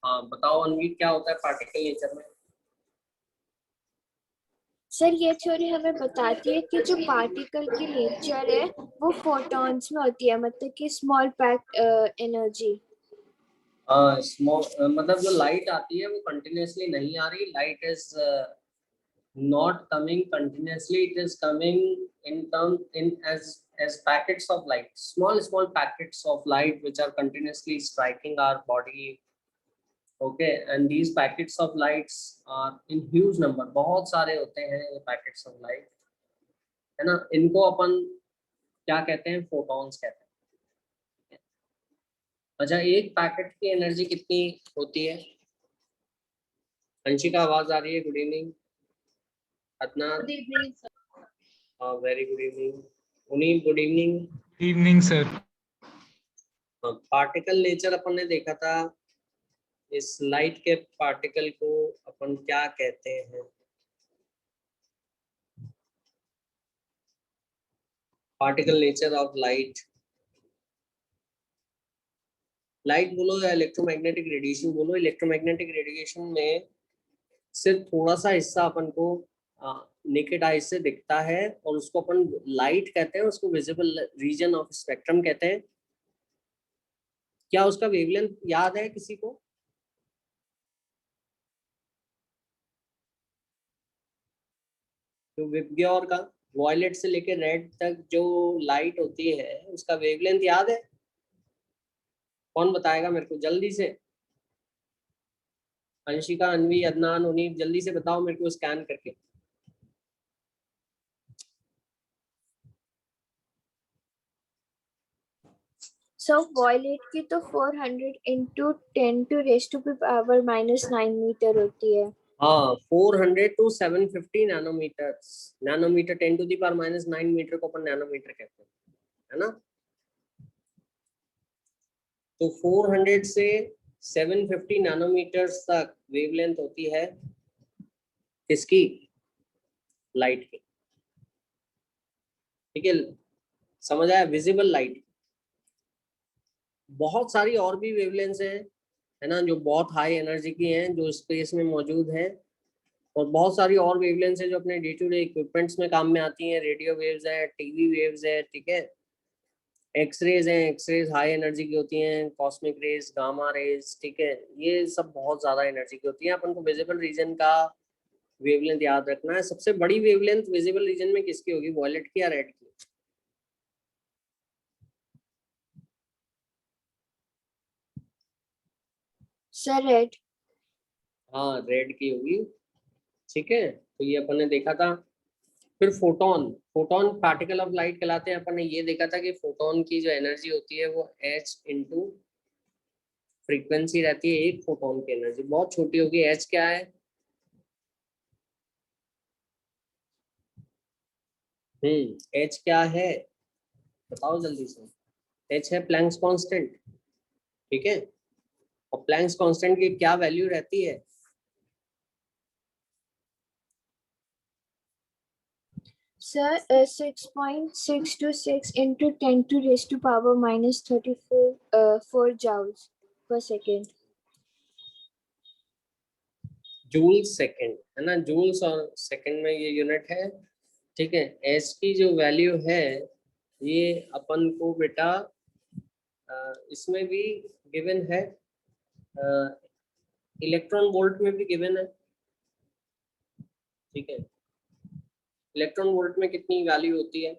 हाँ बताओ अनवी, क्या होता है पार्टिकल नेचर में? सर ये थ्योरी हमें बताती है कि जो पार्टिकल की नेचर है वो फोटॉन्स में होती है, मतलब कि स्मॉल पैक एनर्जी। स्मॉल मतलब जो लाइट आती है वो कंटिन्यूअसली नहीं आ रही, light is not coming continuously, it is coming in term in as packets of light, small packets of light which are continuously striking our body. Okay, and these packets of lights are in huge number, बहुत सारे होते हैं ये packets of light, है ना? इनको अपन क्या कहते हैं? फोटॉन्स कहते हैं। अच्छा, एक पैकेट की एनर्जी कितनी होती है? अंशिका आवाज आ रही है? Good evening. Adnan, very good evening. Unib, good evening. Evening sir. Particle nature अपन ने देखा था, इस लाइट के पार्टिकल को अपन क्या कहते हैं? Particle nature of light, light बोलो या इलेक्ट्रोमैग्नेटिक रेडिएशन बोलो। इलेक्ट्रोमैग्नेटिक रेडिएशन में सिर्फ थोड़ा सा हिस्सा अपन को नेकेड आई से दिखता है और उसको अपन लाइट कहते हैं, उसको विजिबल रीजन ऑफ स्पेक्ट्रम कहते हैं। क्या उसका वेवलेंथ याद है किसी को? जो विबग्योर का वॉयलेट से लेकर रेड तक जो लाइट होती है उसका वेवलेंथ याद है? कौन बताएगा मेरे को जल्दी से? अंशिका, अनवी, अदनान, उनीब, जल्दी से बताओ मेरे को स्कैन करके। सो वॉयलेट की तो 400 इंटू 10⁻⁻⁹ मीटर होती है। हाँ, 400 to 750 नैनोमीटर। नैनोमीटर 10⁻⁹ मीटर को अपन नैनोमीटर कहते हैं, है ना? तो 400 से 750 नैनोमीटर तक वेवलेंथ होती है किसकी? लाइट की। ठीक है, समझ आया? Visible light. बहुत सारी और भी वेवलेंथ्स हैं, है ना, जो बहुत हाई एनर्जी की हैं, जो स्पेस में मौजूद हैं। और बहुत सारी और वेवलेंथ्स हैं जो अपने डे टू डे इक्विपमेंट्स में काम में आती हैं। रेडियो वेव्स है, टीवी वेव्स है, ठीक है। एक्सरेज हैं, एक्सरेज हाई एनर्जी की होती हैं। कॉस्मिक रेज, गामा रेज, ठीक है, ये सब बहुत ज्यादा एनर्जी की होती है। अपन को विजिबल रीजन का वेवलेंथ याद रखना है। सबसे बड़ी वेवलेंथ विजिबल रीजन में किसकी होगी? वॉयलेट की या रेड की? Sir red. हाँ, रेड की होगी। ठीक है, तो ये अपन ने देखा था। फिर photon, photon particle of light कहलाते हैं। अपन ने ये देखा था कि फोटोन की जो एनर्जी होती है वो h इंटू फ्रीक्वेंसी रहती है। एक फोटोन की एनर्जी बहुत छोटी होगी। h क्या है? h क्या है बताओ जल्दी से। h है प्लैंक्स कांस्टेंट, ठीक है। और प्लैंक्स कांस्टेंट की क्या वैल्यू रहती है? सर 6.626 इंटू 10⁻⁻34 जाउल्स पर सेकेंड। जूल सेकंड, है ना? जूल्स और सेकंड में ये यूनिट है, ठीक है। h की जो वैल्यू है ये अपन को बेटा इसमें भी गिवन है, इलेक्ट्रॉन वोल्ट में भी गिवन है, ठीक है। इलेक्ट्रॉन वोल्ट में कितनी वैल्यू होती है?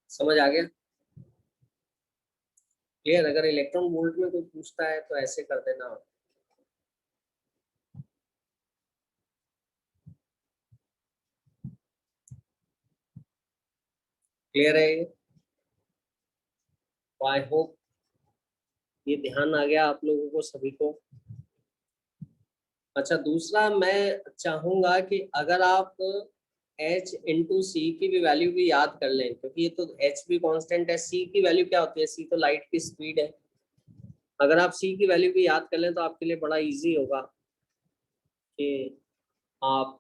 समझ आ गया? क्लियर? अगर इलेक्ट्रॉन वोल्ट में कोई पूछता है तो ऐसे कर देना। क्लियर है ये? आई होप ये ध्यान आ गया आप लोगों को सभी को। अच्छा, दूसरा मैं चाहूंगा कि अगर आप h इंटू सी की भी वैल्यू भी याद कर लें, क्योंकि ये तो h भी कांस्टेंट है। c की वैल्यू क्या होती है? c तो लाइट की स्पीड है, अगर आप सी की वैल्यू भी याद कर लें तो आपके लिए बड़ा इजी होगा कि आप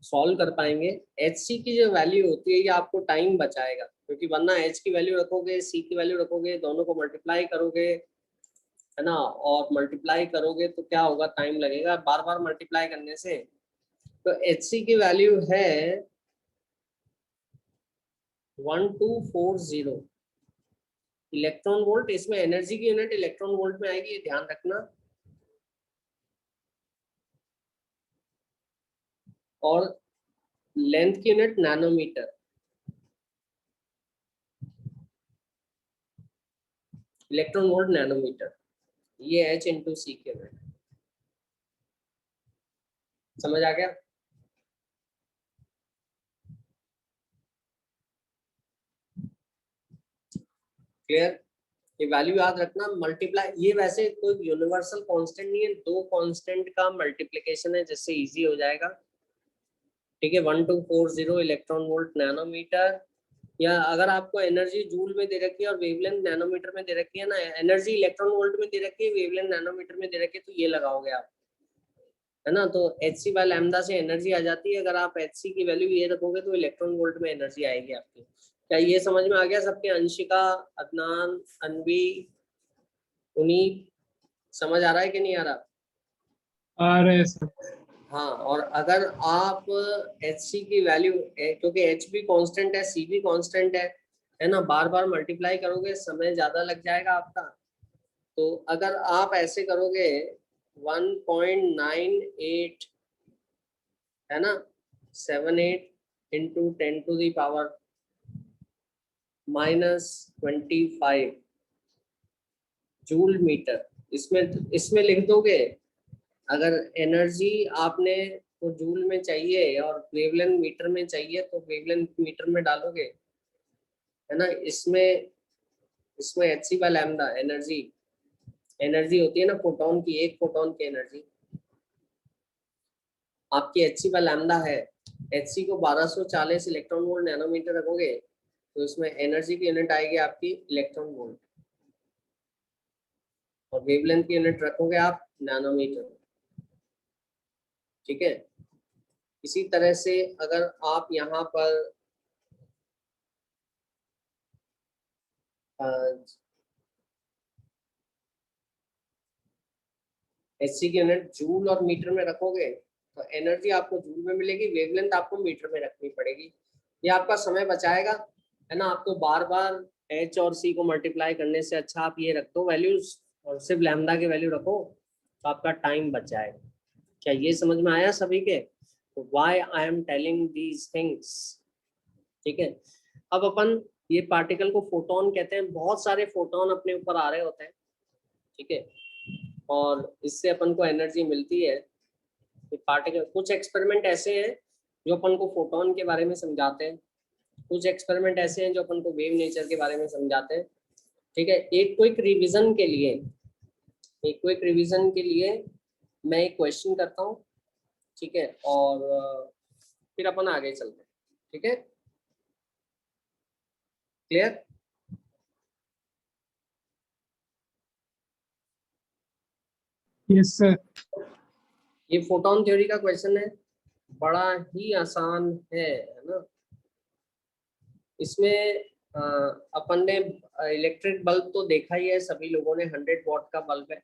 सॉल्व कर पाएंगे। एच सी की जो वैल्यू होती है ये आपको टाइम बचाएगा, क्योंकि वरना एच की वैल्यू रखोगे, सी की वैल्यू रखोगे, दोनों को मल्टीप्लाई करोगे, है ना, और मल्टीप्लाई करोगे तो क्या होगा, टाइम लगेगा बार बार मल्टीप्लाई करने से। तो एच सी की वैल्यू है 1240 इलेक्ट्रॉन वोल्ट। इसमें एनर्जी की यूनिट इलेक्ट्रॉन वोल्ट में आएगी, ये ध्यान रखना। और लेंथ की unit nanometre, electron volt nanometre, ये एच इंटू सी की यूनिट। समझ आ गया? क्लियर? ये वैल्यू याद रखना। मल्टीप्लाई, ये वैसे कोई यूनिवर्सल कांस्टेंट नहीं है, दो कांस्टेंट का मल्टीप्लिकेशन है, जिससे इजी हो जाएगा। ठीक है, 1240 इलेक्ट्रॉन वोल्ट नैनोमीटर। या अगर आपको एनर्जी जूल में दे रखी है और वेवलेंथ नैनोमीटर में दे रखी है ना, एनर्जी इलेक्ट्रॉन वोल्ट में दे रखी है, वेवलेंथ नैनोमीटर में दे रखी है, तो ये लगाओगे आप, है ना। तो एच सी बाय लैम्डा से एनर्जी आ जाती है। अगर आप एच सी की वैल्यू ये रखोगे तो इलेक्ट्रॉन वोल्ट में एनर्जी आएगी आपकी। क्या ये समझ में आ गया सबके? अंशिका, अदनान, अनवी, उनीत, समझ आ रहा है कि नहीं आ रहा? आ रहे सर। हाँ, और अगर आप एच सी की वैल्यू, क्योंकि एच भी कांस्टेंट है, सी भी कांस्टेंट है ना, बार बार मल्टीप्लाई करोगे समय ज्यादा लग जाएगा आपका। तो अगर आप ऐसे करोगे 1.98, है ना, 78 इंटू 10⁻⁻25 जूल मीटर, इसमें लिख दोगे। अगर एनर्जी आपने को जूल में चाहिए और वेवलेंथ मीटर में चाहिए तो वेवलेंथ मीटर में डालोगे, है ना। इसमें H C by lambda energy होती है ना फोटोन की, एक फोटोन की एनर्जी आपकी एच सी बाय लैम्डा है। एच सी को 1240 इलेक्ट्रॉन वोल्ट नैनोमीटर रखोगे तो इसमें एनर्जी की यूनिट आएगी आपकी इलेक्ट्रॉन वोल्ट, और वेवलेंथ की यूनिट रखोगे आप नैनोमीटर। ठीक है, इसी तरह से अगर आप यहाँ पर एच सी की यूनिट जूल और मीटर में रखोगे तो एनर्जी आपको जूल में मिलेगी, वेवलेंथ आपको मीटर में रखनी पड़ेगी। ये आपका समय बचाएगा, है ना। आपको बार बार एच और सी को मल्टीप्लाई करने से अच्छा आप ये रख दो वैल्यूज और सिर्फ लैम्डा की वैल्यू रखो, तो आपका टाइम बच जाएगा। क्या ये समझ में आया सभी के? Why I am telling these things. ठीक है, अब अपन ये पार्टिकल को फोटोन कहते हैं। बहुत सारे फोटोन अपने ऊपर आ रहे होते हैं, ठीक है, और इससे अपन को एनर्जी मिलती है। पार्टिकल, कुछ एक्सपेरिमेंट ऐसे हैं जो अपन को फोटोन के बारे में समझाते हैं, कुछ एक्सपेरिमेंट ऐसे हैं जो अपन को वेव नेचर के बारे में समझाते हैं। ठीक है, एक क्विक रिवीजन के लिए मैं एक क्वेश्चन करता हूँ, ठीक है, और फिर अपन आगे चलते हैं। ठीक है, क्लियर? Yes sir. ये फोटोन थ्योरी का क्वेश्चन है, बड़ा ही आसान है ना। इसमें अपन ने इलेक्ट्रिक बल्ब तो देखा ही है सभी लोगों ने, 100 वॉट का बल्ब है।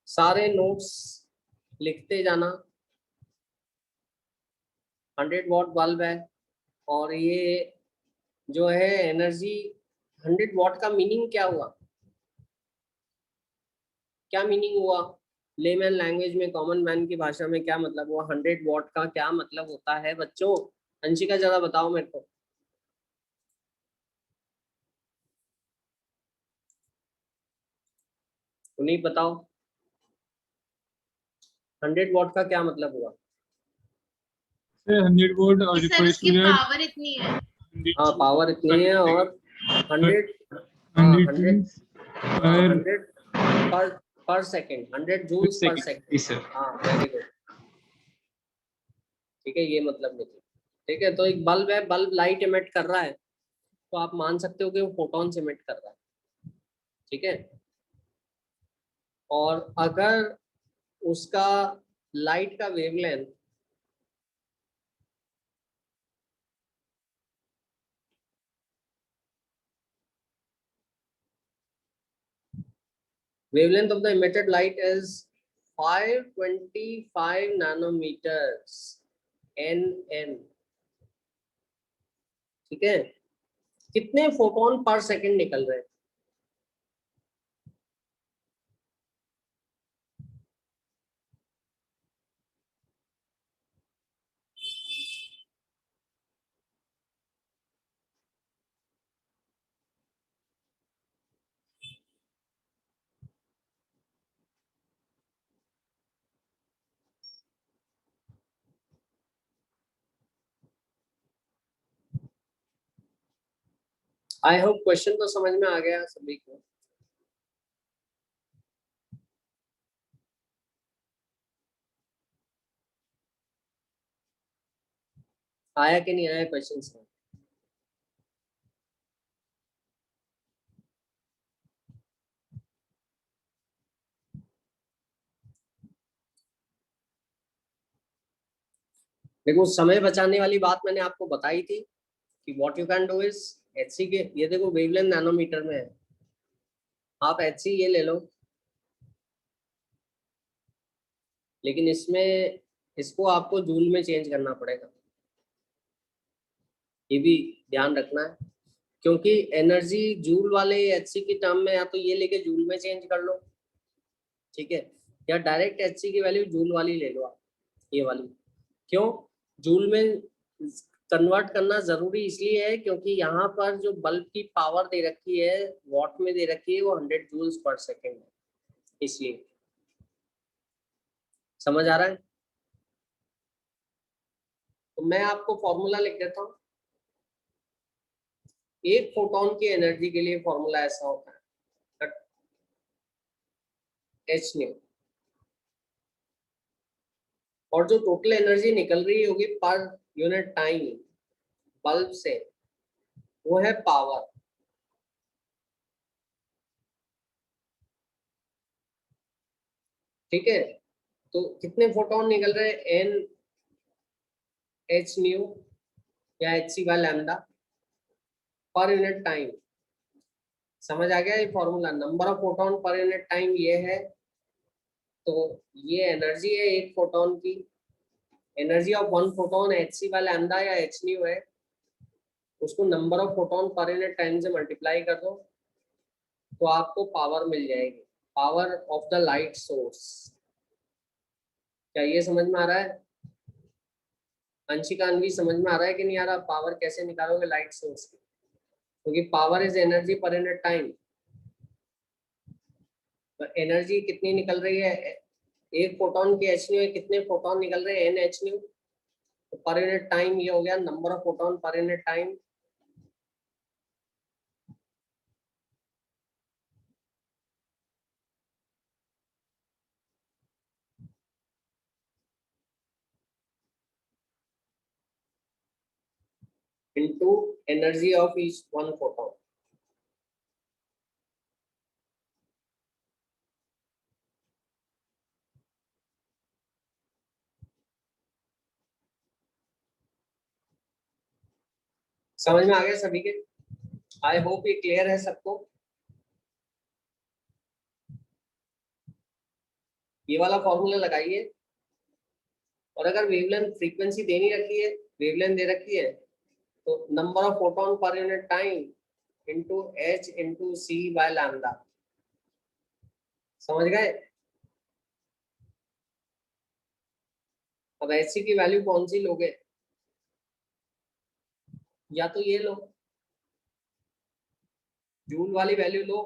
सारे नोट्स लिखते जाना। 100 वॉट बल्ब है, और ये जो है एनर्जी, 100 वॉट का मीनिंग क्या हुआ, क्या मीनिंग हुआ लेमैन लैंग्वेज में, कॉमन मैन की भाषा में क्या मतलब हुआ? 100 वॉट का क्या मतलब होता है बच्चों? अंशिका जरा बताओ मेरे को। उन्हीं बताओ, 100 वॉट का क्या मतलब हुआ? सर 100 वोल्ट और सर इसकी पावर इतनी है। हाँ, पावर इतनी है, और 100 100 पर सेकेंड, 100 जूल्स पर सेकेंड। हाँ, वेरी गुड। ठीक है, ये मतलब निकले। ठीक है, तो एक बल्ब है, बल्ब लाइट इमिट कर रहा है, तो आप मान सकते हो कि वो फोटॉन्स इमिट कर रहा है। ठीक है, और अगर उसका लाइट का wavelength wavelength of the emitted light is 525 nanometers nm। ठीक है, कितने फोटोन पर सेकंड निकल रहे हैं? आई होप क्वेश्चन तो समझ में आ गया सभी को। आया कि नहीं आया क्वेश्चन समझ? देखो, समय बचाने वाली बात मैंने आपको बताई थी कि what you can do is HC के, ये देखो वेवलेंथ नैनोमीटर में है, आप एचसी ये ले लो, लेकिन इसमें इसको आपको जूल में चेंज करना पड़ेगा, ये भी ध्यान रखना है, क्योंकि एनर्जी जूल वाले एचसी की टर्म में या तो ये लेके जूल में चेंज कर लो, ठीक है, या डायरेक्ट एचसी की वैल्यू जूल वाली ले लो आप, ये वाली। क्यों जूल में कन्वर्ट करना जरूरी इसलिए है क्योंकि यहाँ पर जो बल्ब की पावर दे रखी है वॉट में दे रखी है वो 100 जूल्स पर सेकेंड है, इसलिए। समझ आ रहा है? तो मैं आपको फॉर्मूला लिख देता हूँ। एक फोटोन की एनर्जी के लिए फॉर्मूला ऐसा होता है एच न्यू, और जो टोटल एनर्जी निकल रही होगी पर यूनिट टाइम बल्ब से वो है पावर। ठीक है, तो कितने फोटोन निकल रहे हैं? एन एच न्यू या H C by lambda per unit time. समझ आ गया ये formula? Number of photon per unit time ये है, तो ये एनर्जी है एक फोटोन की, energy of one photon H C by lambda या एच न्यू है, उसको number of photon per unit time से मल्टीप्लाई कर दो तो आपको पावर मिल जाएगी, power of the light source. क्या ये समझ में आ रहा है? अंशिका अन्वी समझ में आ रहा है कि नहीं आ रहा? पावर कैसे निकालोगे लाइट सोर्स की? क्योंकि पावर इज एनर्जी पर यूनिट टाइम, तो एनर्जी कितनी निकल रही है? एक फोटोन की एच न्यू है, कितने फोटोन निकल रहे हैं? एन एच न्यू, तो पर यूनिट टाइम ये हो गया number of photon per unit time. Into energy of each one photon. समझ में आ गया सभी के? आई होप ये क्लियर है सबको। ये वाला फॉर्मूला लगाइए, और अगर वेवलेंथ फ्रीक्वेंसी देनी रखी है, वेवलेंथ दे रखी है, तो number of photon per unit time into H into C by lambda. समझ गए? अब एच सी की वैल्यू कौन सी लोगे? या तो ये लो, जूल वाली वैल्यू लो,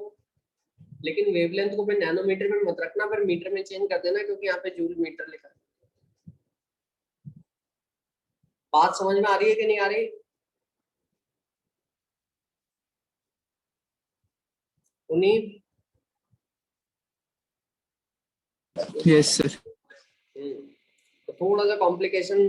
लेकिन वेवलेंथ को फिर नैनोमीटर में मत रखना, फिर मीटर में चेंज कर देना, क्योंकि यहाँ पे जूल मीटर लिखा है। बात समझ में आ रही है कि नहीं आ रही? उन्हीं यस सर। तो थोड़ा सा कॉम्प्लिकेशन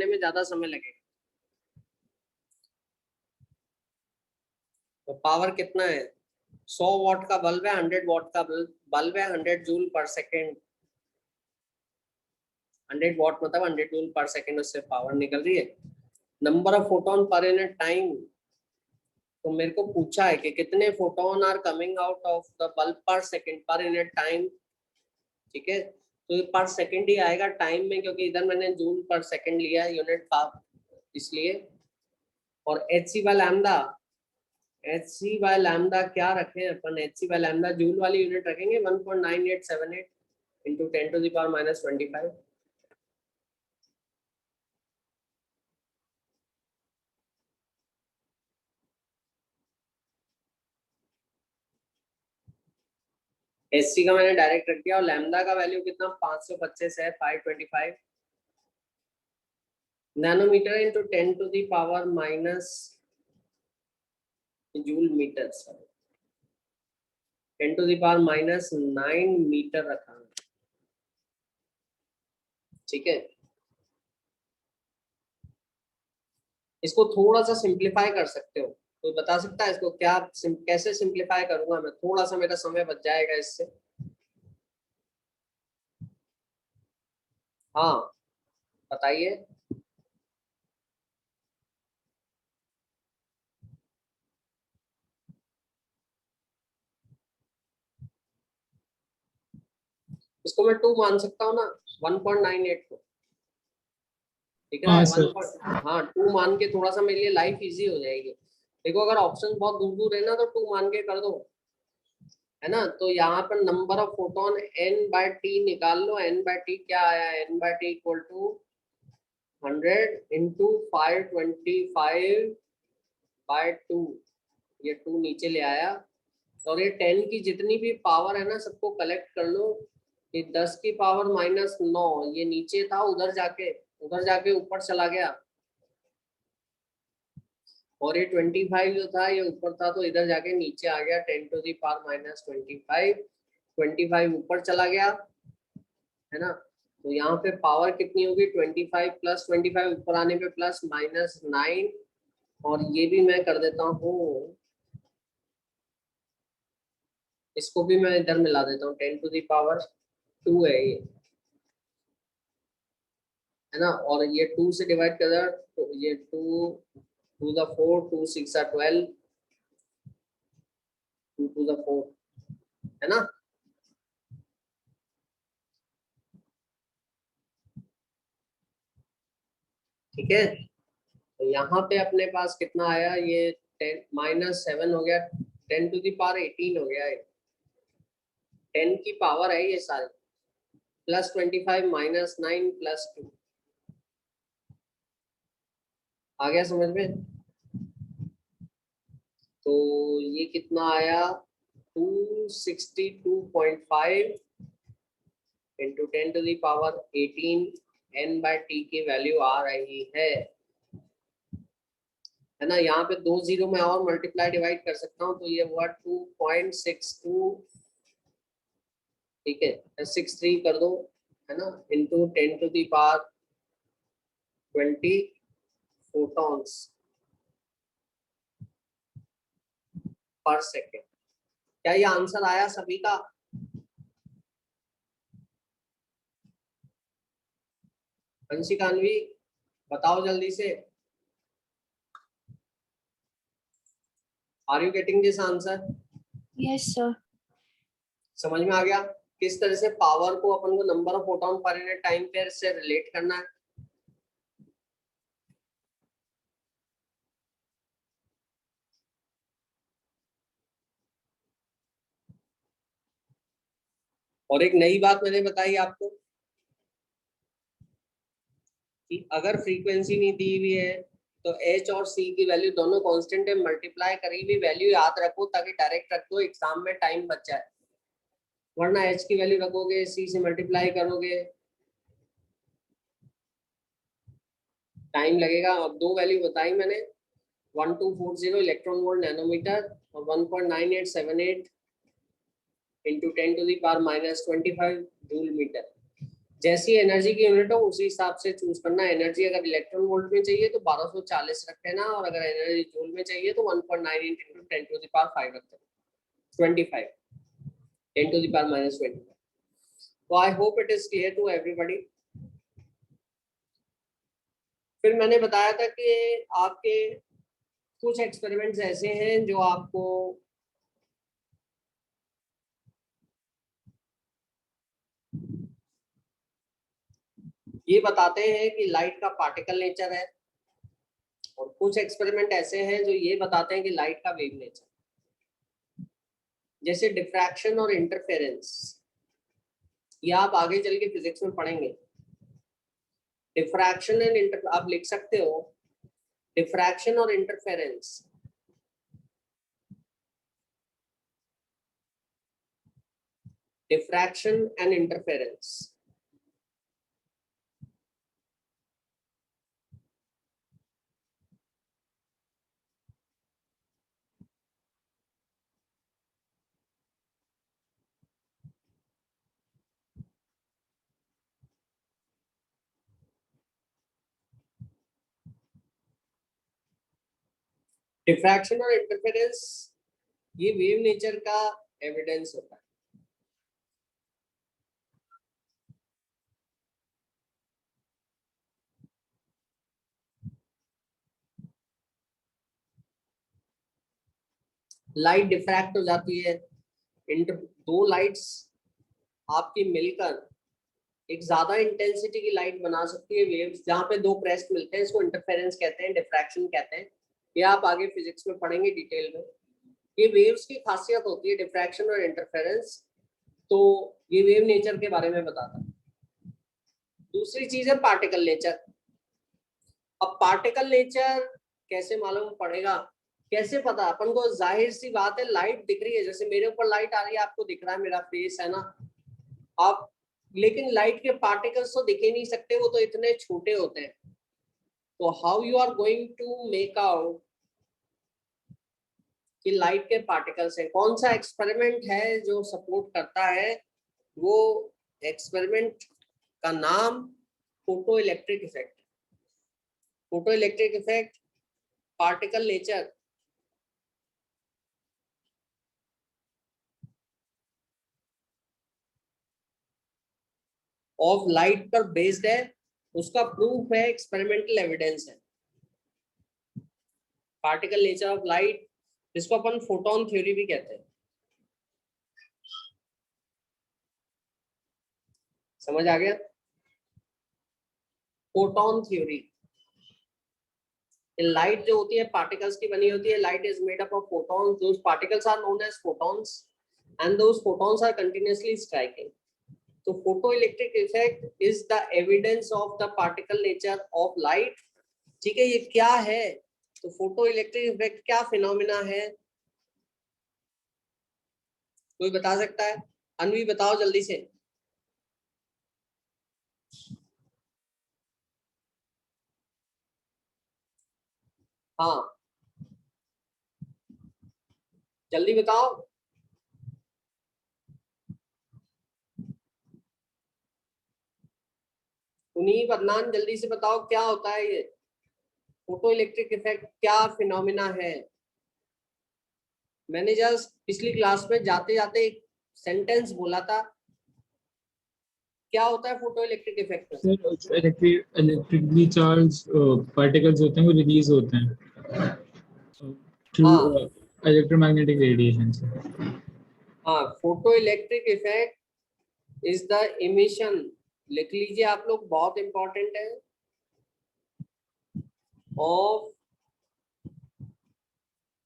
करने में ज्यादा समय लगेगा। तो पावर कितना है, 100 वॉट का बल्ब है, 100 वॉट का बल्ब है, 100 जूल पर सेकेंड, 100 वॉट मतलब 100 जूल पर सेकेंड उससे पावर निकल रही है। Number of photon per unit time, तो मेरे को पूछा है कि कितने photon are coming out of the bulb per second per unit time. ठीक है, तो ये पर सेकेंड ही आएगा टाइम में, क्योंकि इधर मैंने जूल पर सेकेंड लिया है यूनिट का, इसलिए। और H C by lambda, H C by lambda क्या रखें अपन, H C by lambda joule वाली यूनिट रखेंगे, 1.9878 into 10 to the power minus 25। SC का मैंने डायरेक्ट रख दिया, और लैम्डा का वैल्यू कितना 525 है, 525 nanometre into 10 to the power minus joule metre, 10 to the power minus 9 metre रखा है। ठीक है, इसको थोड़ा सा सिंप्लीफाई कर सकते हो, कोई बता सकता है इसको क्या कैसे सिंप्लीफाई करूंगा मैं, थोड़ा सा मेरा समय बच जाएगा इससे। हाँ बताइए। इसको मैं 2 मान सकता हूँ ना, 1.98 को। ठीक है, हाँ सर। हाँ 2 मान के थोड़ा सा मेरे लिए लाइफ इजी हो जाएगी। देखो अगर ऑप्शन बहुत दूर दूर है ना तो 2 मान के कर दो, है ना। तो यहाँ पर number of photon n by T निकाल लो, n बाय टी क्या आया, n by T equal to 100 into 525 by 2, ये 2 नीचे ले आया। और ये 10 की जितनी भी पावर है ना सबको कलेक्ट कर लो, ये 10 की पावर माइनस 9, ये नीचे था उधर जाके ऊपर चला गया, और ये 25 जो था ये ऊपर था तो इधर जाके नीचे आ गया, 10 टू दी पावर माइनस 25 ऊपर चला गया, है ना। तो यहाँ पे पावर कितनी होगी, 25 प्लस 25 ऊपर आने पे प्लस माइनस 9, और ये भी मैं कर देता हूँ, इसको भी मैं इधर मिला देता हूँ, 10 टू दी पावर 2 है ये, है ना। और ये 2 से डिवाइड कर दो, तो ये 2 द 4, 2 6 12, 2 टू द 4, है ना। ठीक है, तो यहाँ पे अपने पास कितना आया, ये 10 माइनस 7 हो गया, 10 टू दी पावर 18 हो गया, 10 की पावर है ये सारे, प्लस 25 माइनस 9 प्लस 2, आ गया समझ में। तो ये कितना आया, 262.5 into 10 to the power 18, n by T की वैल्यू आ रही है ना। यहाँ पे 2 जीरो में और मल्टीप्लाई डिवाइड कर सकता हूँ, तो ये हुआ 2.62, ठीक है 63 कर दो, है ना, into 10 to the power 20 photons per second. क्या ये आंसर आया सभी का? अंशिकान्वी बताओ जल्दी से, are you getting this answer? Yes, sir. समझ में आ गया किस तरह से पावर को अपन को नंबर ऑफ फोटॉन पर यूनिट टाइम पे से रिलेट करना है। और एक नई बात मैंने बताई आपको कि अगर फ्रीक्वेंसी नहीं दी हुई है तो एच और सी की वैल्यू दोनों कांस्टेंट है, मल्टीप्लाई करी हुई वैल्यू याद रखो ताकि डायरेक्ट रख दो, एग्जाम में टाइम बच जाए। वरना एच की वैल्यू रखोगे, सी से मल्टीप्लाई करोगे, टाइम लगेगा। अब 2 वैल्यू बताई मैंने, 1240 इलेक्ट्रॉन वोल्ट नैनोमीटर और 1.9878 into 10 to the power minus 25 joule metre. जैसी एनर्जी की यूनिट हो उसी हिसाब से चूज करना। एनर्जी अगर इलेक्ट्रॉन वोल्ट में चाहिए तो 1240 रख देना, और अगर एनर्जी जूल में चाहिए तो 1.98 इंटू 10 टू द पावर 5 रख देना, 25 10 टू द पावर माइनस 25। तो I hope it is clear to everybody. फिर मैंने बताया था कि आपके कुछ एक्सपेरिमेंट्स ऐसे हैं जो आपको ये बताते हैं कि लाइट का पार्टिकल नेचर है, और कुछ एक्सपेरिमेंट ऐसे हैं जो ये बताते हैं कि लाइट का वेव नेचर। जैसे डिफ्रैक्शन और इंटरफेरेंस, ये आप आगे चल के फिजिक्स में पढ़ेंगे। डिफ्रैक्शन एंड इंटर, आप लिख सकते हो डिफ्रैक्शन और interference. Diffraction and interference, diffraction और इंटरफेरेंस ये वेव नेचर का एविडेंस होता है। लाइट डिफ्रैक्ट हो जाती है, दो लाइट्स आपकी मिलकर एक ज्यादा इंटेंसिटी की लाइट बना सकती है, वेव्स जहाँ पे दो क्रेस्ट मिलते हैं, इसको इंटरफेरेंस कहते हैं, डिफ्रैक्शन कहते हैं। ये आप आगे फिजिक्स में पढ़ेंगे डिटेल में। ये वेव्स की खासियत होती है डिफ्रैक्शन और इंटरफेरेंस, तो ये वेव नेचर के बारे में बताता है। दूसरी चीज है पार्टिकल नेचर। अब पार्टिकल नेचर कैसे मालूम पड़ेगा, कैसे पता अपन को? जाहिर सी बात है, लाइट दिख रही है, जैसे मेरे ऊपर लाइट आ रही है, आपको दिख रहा है मेरा फेस, है ना? आप, लेकिन लाइट के पार्टिकल्स तो दिख ही नहीं सकते, वो तो इतने छोटे होते हैं। तो how you are going to make out कि लाइट के पार्टिकल्स हैं? कौन सा एक्सपेरिमेंट है जो सपोर्ट करता है? वो एक्सपेरिमेंट का नाम photo electric effect. Photo electric effect, particle nature of light पर बेस्ड है, उसका प्रूफ है, एक्सपेरिमेंटल एविडेंस है। पार्टिकल नेचर ऑफ लाइट, जिसको अपन फोटोन थ्योरी भी कहते हैं। समझ आ गया? फोटोन थ्योरी, लाइट जो होती है पार्टिकल्स की बनी होती है। Light is made up of photons, those particles are known as photons and those photons are continuously striking. तो photoelectric effect is the evidence of the particle nature of light. ठीक है, ये क्या है? तो फोटोइलेक्ट्रिक इफेक्ट क्या phenomena है? कोई बता सकता है? अनवी बताओ जल्दी से। हाँ जल्दी बताओ। उन्हीं अदनान जल्दी से बताओ क्या होता है ये फोटो इलेक्ट्रिक इफेक्ट, क्या फिनोमिना है? मैंने जस्ट पिछली क्लास में जाते जाते एक सेंटेंस बोला था, क्या होता है photo electric effect? Sir electrically charge particles होते हैं, वो रिलीज होते हैं थ्रू हाँ इलेक्ट्रोमैग्नेटिक रेडिएशन से। हाँ, photo electric effect is the emission, लिख लीजिए आप लोग, बहुत इंपॉर्टेंट है, ऑफ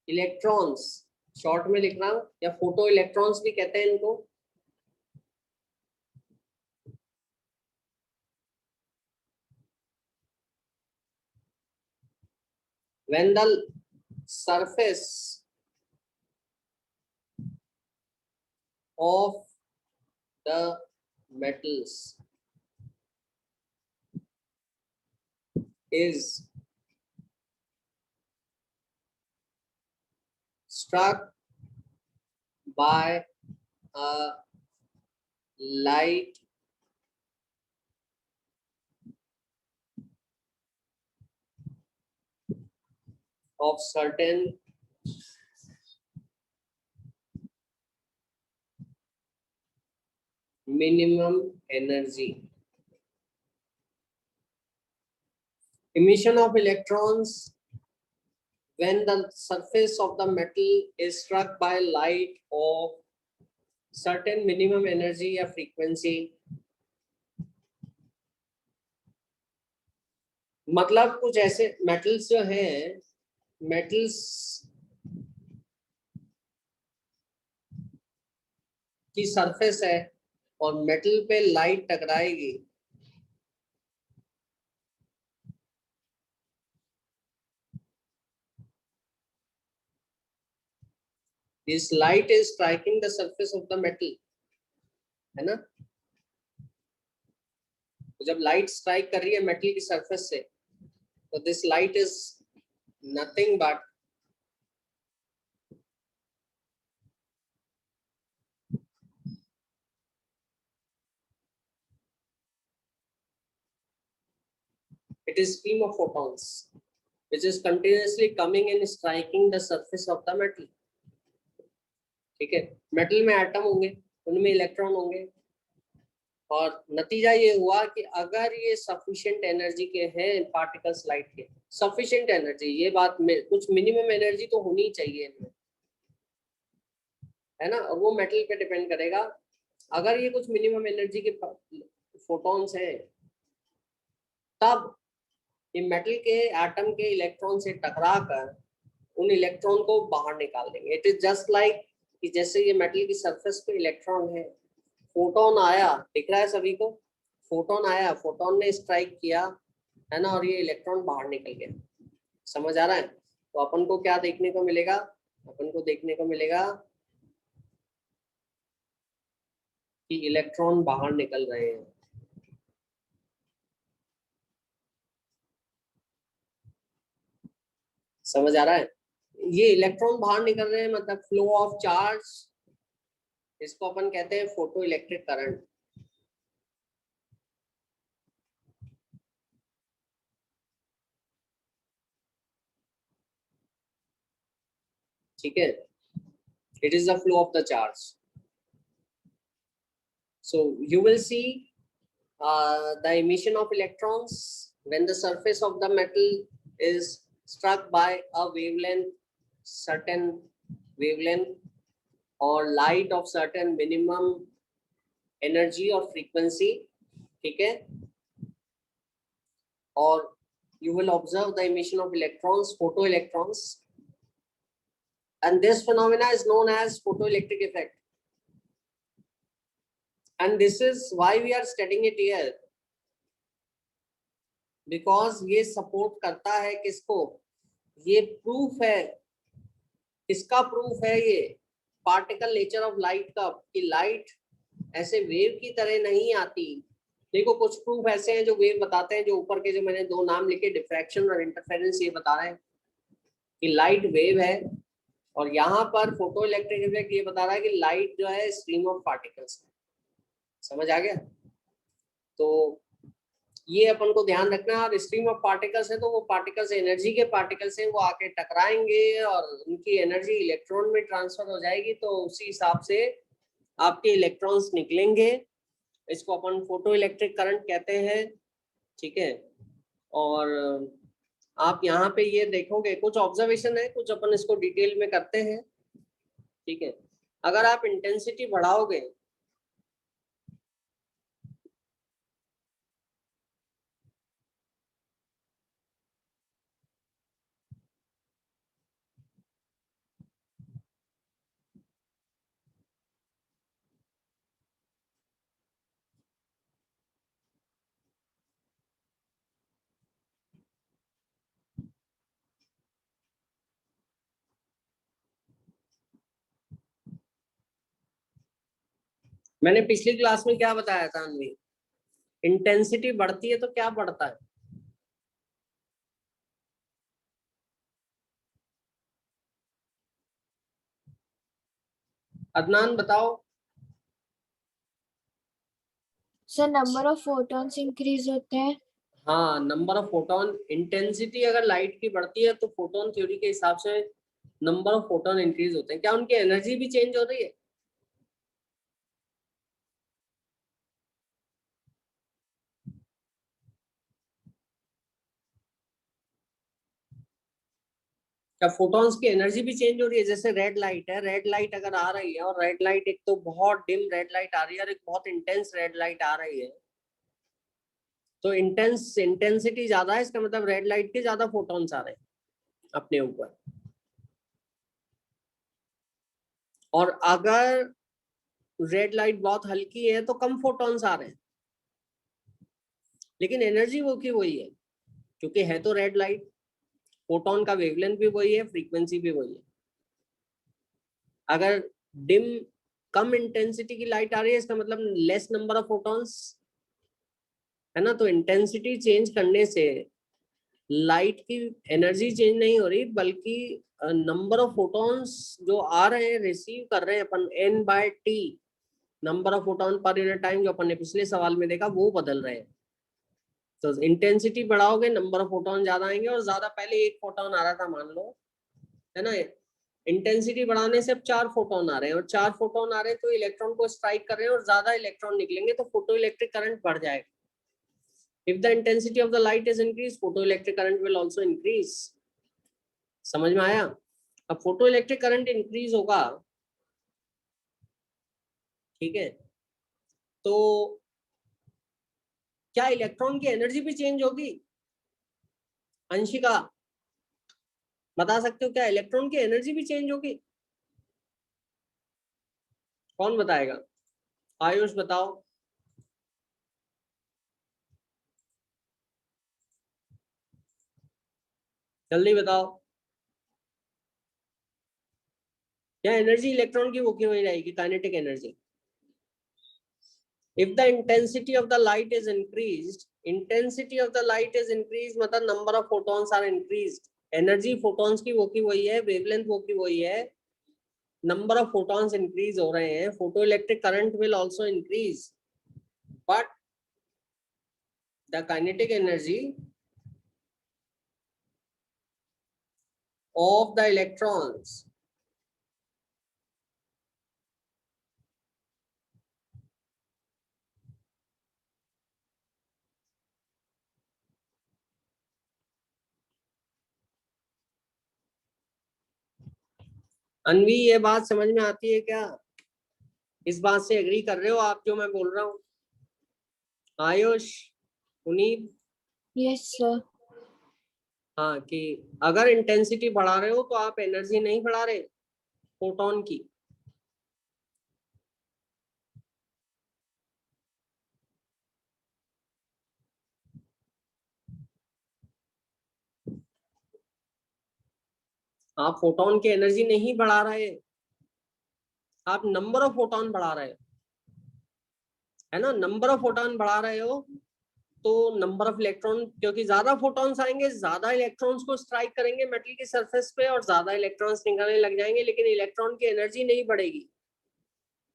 इलेक्ट्रॉन्स, शॉर्ट में लिखना, या फोटो इलेक्ट्रॉन्स भी कहते हैं इनको। when the surface of the metals is struck by a light of certain minimum energy. Emission of electrons when the surface of the metal is struck by light of certain minimum energy या frequency. मतलब कुछ ऐसे metals जो हैं, metals की surface है और metal पे light टकराएगी, this light is striking the surface of the metal, है ना? जब लाइट स्ट्राइक कर रही है मेटल की सरफेस से, तो this light is nothing but it is stream of photons which is continuously coming and striking the surface of the metal. ठीक है, मेटल में एटम होंगे, उनमें इलेक्ट्रॉन होंगे, और नतीजा ये हुआ कि अगर ये सफिशिएंट एनर्जी के हैं पार्टिकल्स लाइट के, सफिशिएंट एनर्जी, ये बात में कुछ मिनिमम एनर्जी तो होनी चाहिए इनमें, है ना? और वो मेटल पे डिपेंड करेगा. अगर ये कुछ मिनिमम एनर्जी के फोटॉन्स हैं, तब ये मेटल के एटम के इलेक्ट्रॉन से टकरा कर उन इलेक्ट्रॉन को बाहर निकाल देंगे. इट इज जस्ट लाइक कि जैसे ये मेटल की सरफेस पे इलेक्ट्रॉन है, फोटोन आया, दिख रहा है सभी को, फोटोन आया, फोटोन ने स्ट्राइक किया, है ना, और ये इलेक्ट्रॉन बाहर निकल गया. समझ आ रहा है? तो अपन को क्या देखने को मिलेगा? अपन को देखने को मिलेगा कि इलेक्ट्रॉन बाहर निकल रहे हैं. समझ आ रहा है? ये इलेक्ट्रॉन बाहर निकल रहे हैं मतलब फ्लो ऑफ चार्ज, इसको अपन कहते हैं फोटो इलेक्ट्रिक करंट. ठीक है, it is the flow of the charge. So you will see the emission of electrons when the surface of the metal is struck by a wavelength, certain wavelength or light of certain minimum energy or frequency. ठीक है, और you will observe the emission of electrons, photoelectrons, and this phenomena is known as photoelectric effect. And this is why we are studying it here, because ये support करता है किसको? ये proof है. किसका प्रूफ है? ये पार्टिकल नेचर ऑफ लाइट का, कि लाइट ऐसे वेव की तरह नहीं आती. देखो कुछ प्रूफ ऐसे हैं जो वेव बताते हैं, जो ऊपर के जो मैंने दो नाम लिखे, डिफ्रैक्शन और इंटरफेरेंस, ये बता रहे हैं कि लाइट वेव है. और यहाँ पर फोटो इलेक्ट्रिक इफेक्ट ये बता रहा है कि लाइट जो है स्ट्रीम ऑफ पार्टिकल्स है. समझ आ गया? तो ये अपन को ध्यान रखना है. और स्ट्रीम ऑफ पार्टिकल्स है तो वो पार्टिकल्स एनर्जी के पार्टिकल्स हैं, वो आके टकराएंगे और उनकी एनर्जी इलेक्ट्रॉन में ट्रांसफर हो जाएगी, तो उसी हिसाब से आपके इलेक्ट्रॉन्स निकलेंगे. इसको अपन फोटो इलेक्ट्रिक करंट कहते हैं. ठीक है, और आप यहाँ पे ये देखोगे कुछ ऑब्जर्वेशन है, कुछ अपन इसको डिटेल में करते हैं. ठीक है, अगर आप इंटेंसिटी बढ़ाओगे मैंने पिछली क्लास में क्या बताया था अनवी? इंटेंसिटी बढ़ती है तो क्या बढ़ता है? अदनान बताओ। Sir number of photons increase होते हैं। हाँ, नंबर ऑफ फोटोन, इंटेंसिटी अगर लाइट की बढ़ती है तो फोटोन थ्योरी के हिसाब से नंबर ऑफ फोटोन इंक्रीज होते हैं। क्या उनकी एनर्जी भी चेंज हो रही है? क्या फोटॉन्स की एनर्जी भी चेंज हो रही है? जैसे रेड लाइट है, रेड लाइट अगर आ रही है और रेड लाइट एक तो बहुत डिम रेड लाइट आ रही है और एक बहुत इंटेंस रेड लाइट आ रही है, तो इंटेंसिटी ज्यादा है, इसका मतलब रेड लाइट के ज्यादा फोटॉन्स आ रहे हैं अपने ऊपर। और अगर रेड लाइट बहुत हल्की है तो कम फोटॉन्स आ रहे हैं, लेकिन एनर्जी वो की वही है, क्योंकि है तो रेड लाइट, फोटोन का वेवलेंथ भी वही है, फ्रीक्वेंसी भी वही है। अगर डिम कम इंटेंसिटी की लाइट आ रही है, इसका मतलब लेस नंबर ऑफ फोटॉन्स है ना। तो इंटेंसिटी चेंज करने से लाइट की एनर्जी चेंज नहीं हो रही, बल्कि नंबर ऑफ फोटॉन्स जो आ रहे हैं, रिसीव कर रहे हैं अपन, n/t नंबर ऑफ फोटॉन पर यूनिट टाइम, जो अपन ने पिछले सवाल में देखा, वो बदल रहे हैं। तो इंटेंसिटी बढ़ाओगे, नंबर ऑफ फोटॉन ज्यादा आएंगे, और ज्यादा पहले एक फोटॉन आ रहा था मान लो, है ना। इंटेंसिटी बढ़ाने से अब 4 फोटोन आ रहे हैं, और 4 फोटोन आ रहे हैं तो इलेक्ट्रॉन को स्ट्राइक कर रहे हैं और ज्यादा इलेक्ट्रॉन निकलेंगे, तो फोटो इलेक्ट्रिक करंट बढ़ जाएगा। If the intensity of the light is increase, photo electric current will also increase. समझ में आया? अब फोटो इलेक्ट्रिक करंट इंक्रीज होगा, ठीक है, तो क्या इलेक्ट्रॉन की एनर्जी भी चेंज होगी? अंशिका बता सकते हो, क्या इलेक्ट्रॉन की एनर्जी भी चेंज होगी? कौन बताएगा? आयुष बताओ। जल्दी बताओ। क्या एनर्जी इलेक्ट्रॉन की वो क्यों नहीं रहेगी, kinetic energy? If the intensity of the light is increased, intensity of the light is increased, मतलब number of photons are increased, energy photons की वो की वही है, wavelength वो की वही है, number of photons increase हो रहे हैं, photoelectric current will also increase, but the kinetic energy of the electrons अनवी, ये बात समझ में आती है क्या? इस बात से एग्री कर रहे हो आप जो मैं बोल रहा हूँ? आयुष, पुनीत? Yes sir. हाँ, कि अगर इंटेंसिटी बढ़ा रहे हो तो आप एनर्जी नहीं बढ़ा रहे फोटोन की। आप फोटोन की एनर्जी नहीं बढ़ा रहे, आप नंबर ऑफ फोटोन बढ़ा रहे हो, है ना। नंबर ऑफ फोटोन बढ़ा रहे हो तो नंबर ऑफ इलेक्ट्रॉन, क्योंकि ज्यादा फोटॉन्स आएंगे, ज्यादा इलेक्ट्रॉन्स को स्ट्राइक करेंगे मेटल की सरफेस पे और ज्यादा इलेक्ट्रॉन्स निकलने लग जाएंगे, लेकिन इलेक्ट्रॉन की एनर्जी नहीं बढ़ेगी।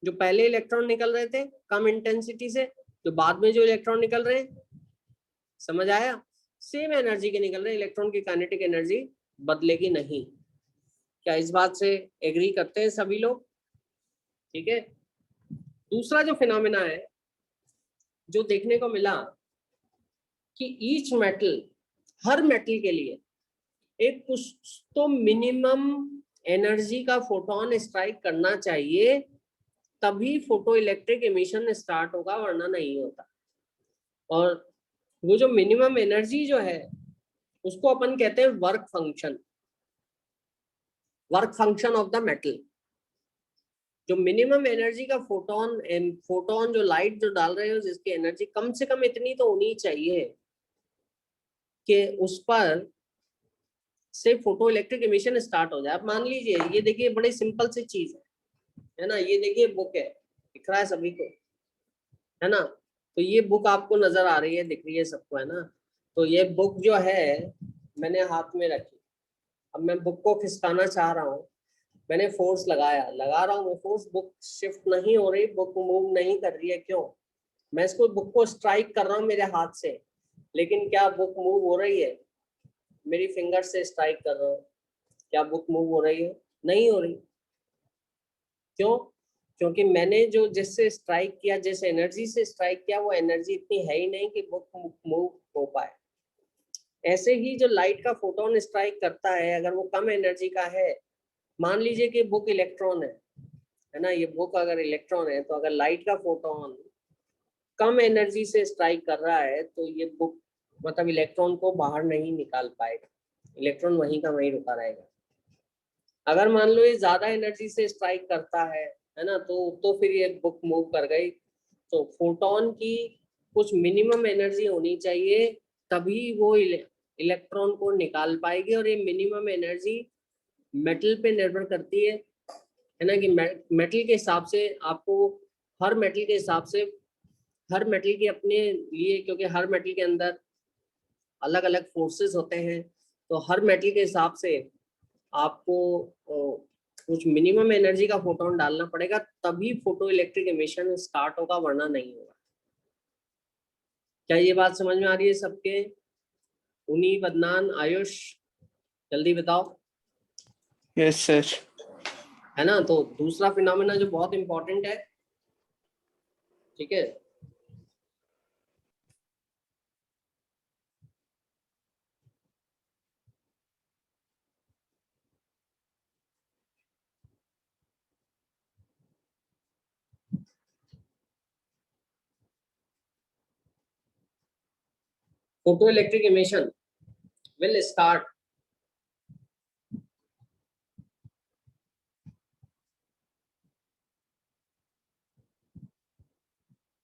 जो पहले इलेक्ट्रॉन निकल रहे थे कम इंटेंसिटी से, जो बाद में जो इलेक्ट्रॉन निकल रहे हैं, समझ आया, सेम एनर्जी के निकल रहे हैं, इलेक्ट्रॉन की काइनेटिक एनर्जी बदलेगी नहीं। क्या इस बात से एग्री करते हैं सभी लोग? ठीक है। दूसरा जो फिनोमेना है जो देखने को मिला कि ईच मेटल, हर मेटल के लिए एक कुछ तो मिनिमम एनर्जी का फोटोन स्ट्राइक करना चाहिए, तभी फोटो इलेक्ट्रिक एमिशन स्टार्ट होगा, वरना नहीं होता। और वो जो मिनिमम एनर्जी जो है उसको अपन कहते हैं work function, work function of the metal. जो मिनिमम एनर्जी का फोटोन जो लाइट जो डाल रहे हो, जिसकी एनर्जी कम से कम इतनी तो होनी चाहिए कि उस पर से फोटो इलेक्ट्रिक एमिशन स्टार्ट हो जाए। आप मान लीजिए, ये देखिए बड़ी सिंपल सी चीज है ना, ये देखिए बुक है, दिख रहा है सभी को, है ना। तो ये बुक आपको नजर आ रही है, दिख रही है सबको, है ना। तो ये बुक जो है मैंने हाथ में रखी, अब मैं बुक को खिसकाना चाह रहा हूँ, मैंने फोर्स लगा रहा हूँ मैं फोर्स, बुक शिफ्ट नहीं हो रही, बुक मूव नहीं कर रही है। क्यों? मैं इसको बुक को स्ट्राइक कर रहा हूँ मेरे हाथ से, लेकिन क्या बुक मूव हो रही है? मेरी फिंगर से स्ट्राइक कर रहा हूँ, क्या बुक मूव हो रही है? नहीं हो रही। क्यों? क्योंकि मैंने जो जिससे स्ट्राइक किया, जिस एनर्जी से स्ट्राइक किया, वो एनर्जी इतनी है ही नहीं कि बुक मूव हो पाए। ऐसे ही जो लाइट का फोटोन स्ट्राइक करता है, अगर वो कम एनर्जी का है, मान लीजिए कि बुक इलेक्ट्रॉन है ना, ये बुक अगर इलेक्ट्रॉन है, तो अगर लाइट का फोटोन कम एनर्जी से स्ट्राइक कर रहा है तो ये बुक मतलब इलेक्ट्रॉन को बाहर नहीं निकाल पाएगा, इलेक्ट्रॉन वहीं का वहीं रुका रहेगा। अगर मान लो ये ज्यादा एनर्जी से स्ट्राइक करता है ना, तो फिर ये बुक मूव कर गई। तो फोटोन की कुछ मिनिमम एनर्जी होनी चाहिए, तभी वो इलेक्ट्रॉन को निकाल पाएगी। और ये मिनिमम एनर्जी मेटल पे निर्भर करती है ना, कि मेटल के हिसाब से आपको, हर मेटल के हिसाब से, हर मेटल के अपने लिए, क्योंकि हर मेटल के अंदर अलग अलग फोर्सेस होते हैं, तो हर मेटल के हिसाब से आपको कुछ मिनिमम एनर्जी का फोटोन डालना पड़ेगा, तभी फोटो इलेक्ट्रिक एमिशन स्टार्ट होगा, वरना नहीं होगा। क्या ये बात समझ में आ रही है सबके? उनी, बदनान, आयुष, जल्दी बताओ। Yes sir. है ना? तो दूसरा फिनोमेना जो बहुत इंपॉर्टेंट है, ठीक है, photoelectric emission will start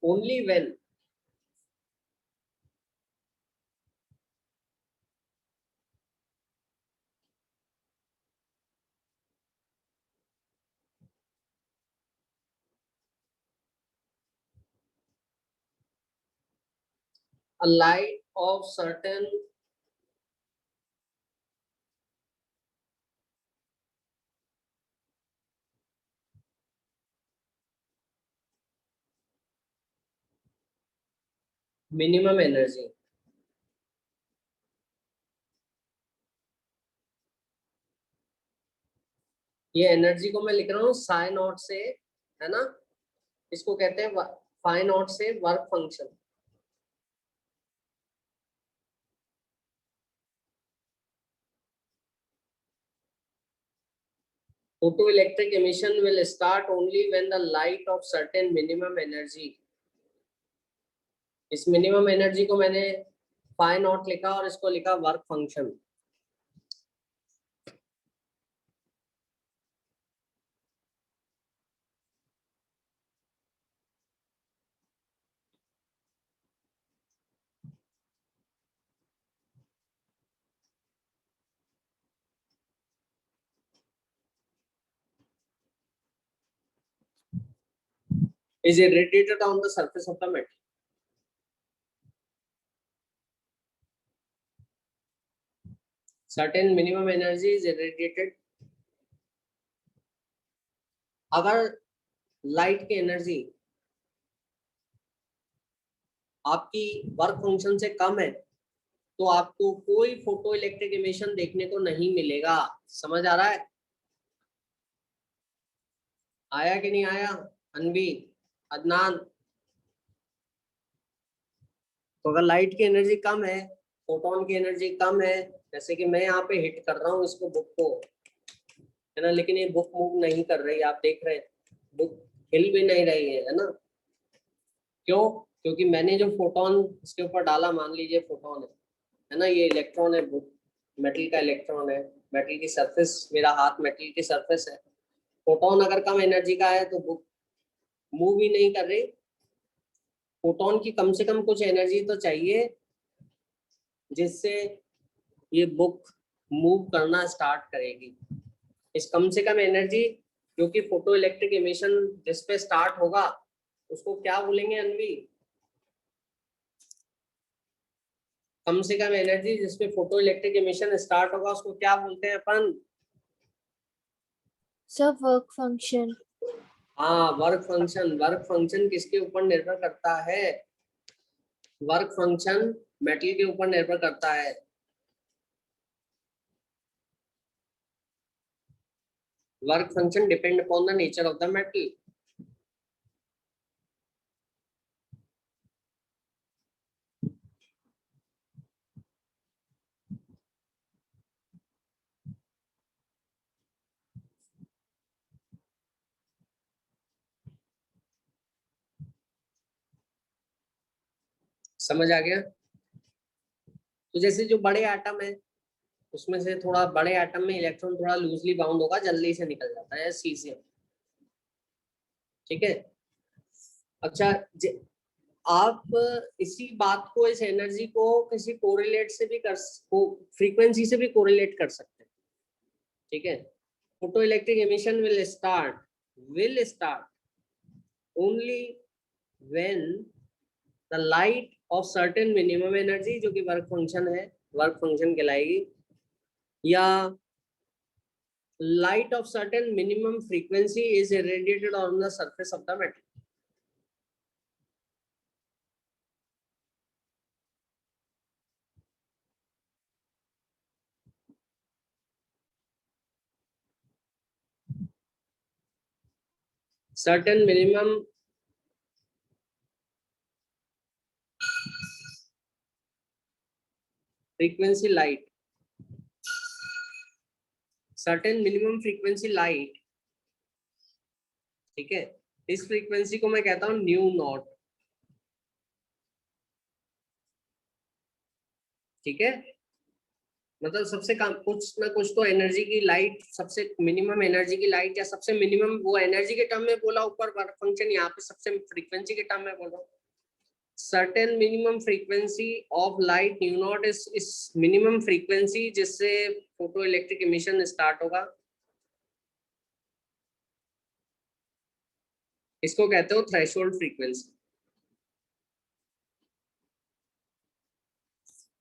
only when a light of certain minimum energy ये एनर्जी को मैं लिख रहा हूँ साई नॉट से, है ना, इसको कहते हैं फाई नॉट से work function. Photoelectric emission will start only when the light of certain minimum energy, इस मिनिमम एनर्जी को मैंने फाई नॉट लिखा और इसको लिखा work function. Is irradiated on the surface of the metal. Certain minimum energy is irradiated. अगर light की energy आपकी वर्क फंक्शन से कम है, तो आपको कोई फोटो इलेक्ट्रिक एमिशन देखने को नहीं मिलेगा। समझ आ रहा है? आया कि नहीं आया? अनवी, अदनान। तो अगर लाइट की एनर्जी कम है, फोटोन की एनर्जी कम है, जैसे कि मैं यहाँ पे हिट कर रहा हूँ इसको, बुक को, है ना, लेकिन ये बुक मूव नहीं कर रही, आप देख रहे हैं बुक हिल भी नहीं रही है ना? क्यों? क्योंकि मैंने जो फोटोन इसके ऊपर डाला, मान लीजिए फोटोन है ना, ये इलेक्ट्रॉन है, बुक मेटल का इलेक्ट्रॉन है, मेटल की सरफेस, मेरा हाथ मेटल की सरफेस है। फोटोन अगर कम एनर्जी का है तो बुक मूव ही नहीं कर रही। फोटोन की कम से कम कुछ एनर्जी तो चाहिए जिससे ये बुक मूव करना स्टार्ट करेगी। इस कम से कम एनर्जी, क्योंकि फोटो इलेक्ट्रिक एमिशन जिस पे स्टार्ट होगा उसको क्या बोलेंगे अनवी? कम से कम एनर्जी जिसपे फोटो इलेक्ट्रिक एमिशन स्टार्ट होगा उसको क्या बोलते हैं अपन? Sir work function. हाँ, वर्क फंक्शन किसके ऊपर निर्भर करता है? वर्क फंक्शन मेटल के ऊपर निर्भर करता है। Work function depend upon the nature of the metal. समझ आ गया? तो जैसे जो बड़े एटम है, उसमें से थोड़ा बड़े एटम में इलेक्ट्रॉन थोड़ा लूजली बाउंड होगा, जल्दी से निकल जाता है सीज़ियम। ठीक है। अच्छा, आप इसी बात को, इस एनर्जी को किसी कोरिलेट से भी फ्रीक्वेंसी से भी कोरिलेट कर सकते हैं। ठीक है। Photo electric emission will start only when the light of certain minimum energy, जो कि वर्क फंक्शन है, वर्क फंक्शन कहलाएगी, या light of certain minimum frequency is irradiated on the surface of the metal. Certain minimum frequency light, certain minimum frequency light, ठीक है, इस frequency को मैं कहता हूं न्यू नॉट। ठीक है, मतलब सबसे कम कुछ ना कुछ तो एनर्जी की लाइट, सबसे मिनिमम एनर्जी की लाइट, या सबसे मिनिमम वो एनर्जी के टर्म में बोला ऊपर वर्क फंक्शन, यहाँ पे सबसे फ्रीक्वेंसी के टर्म में बोल रहा हूँ। Certain minimum frequency of light new not इस मिनिमम फ्रीक्वेंसी जिससे फोटो इलेक्ट्रिक एमिशन स्टार्ट होगा, इसको कहते हो threshold frequency.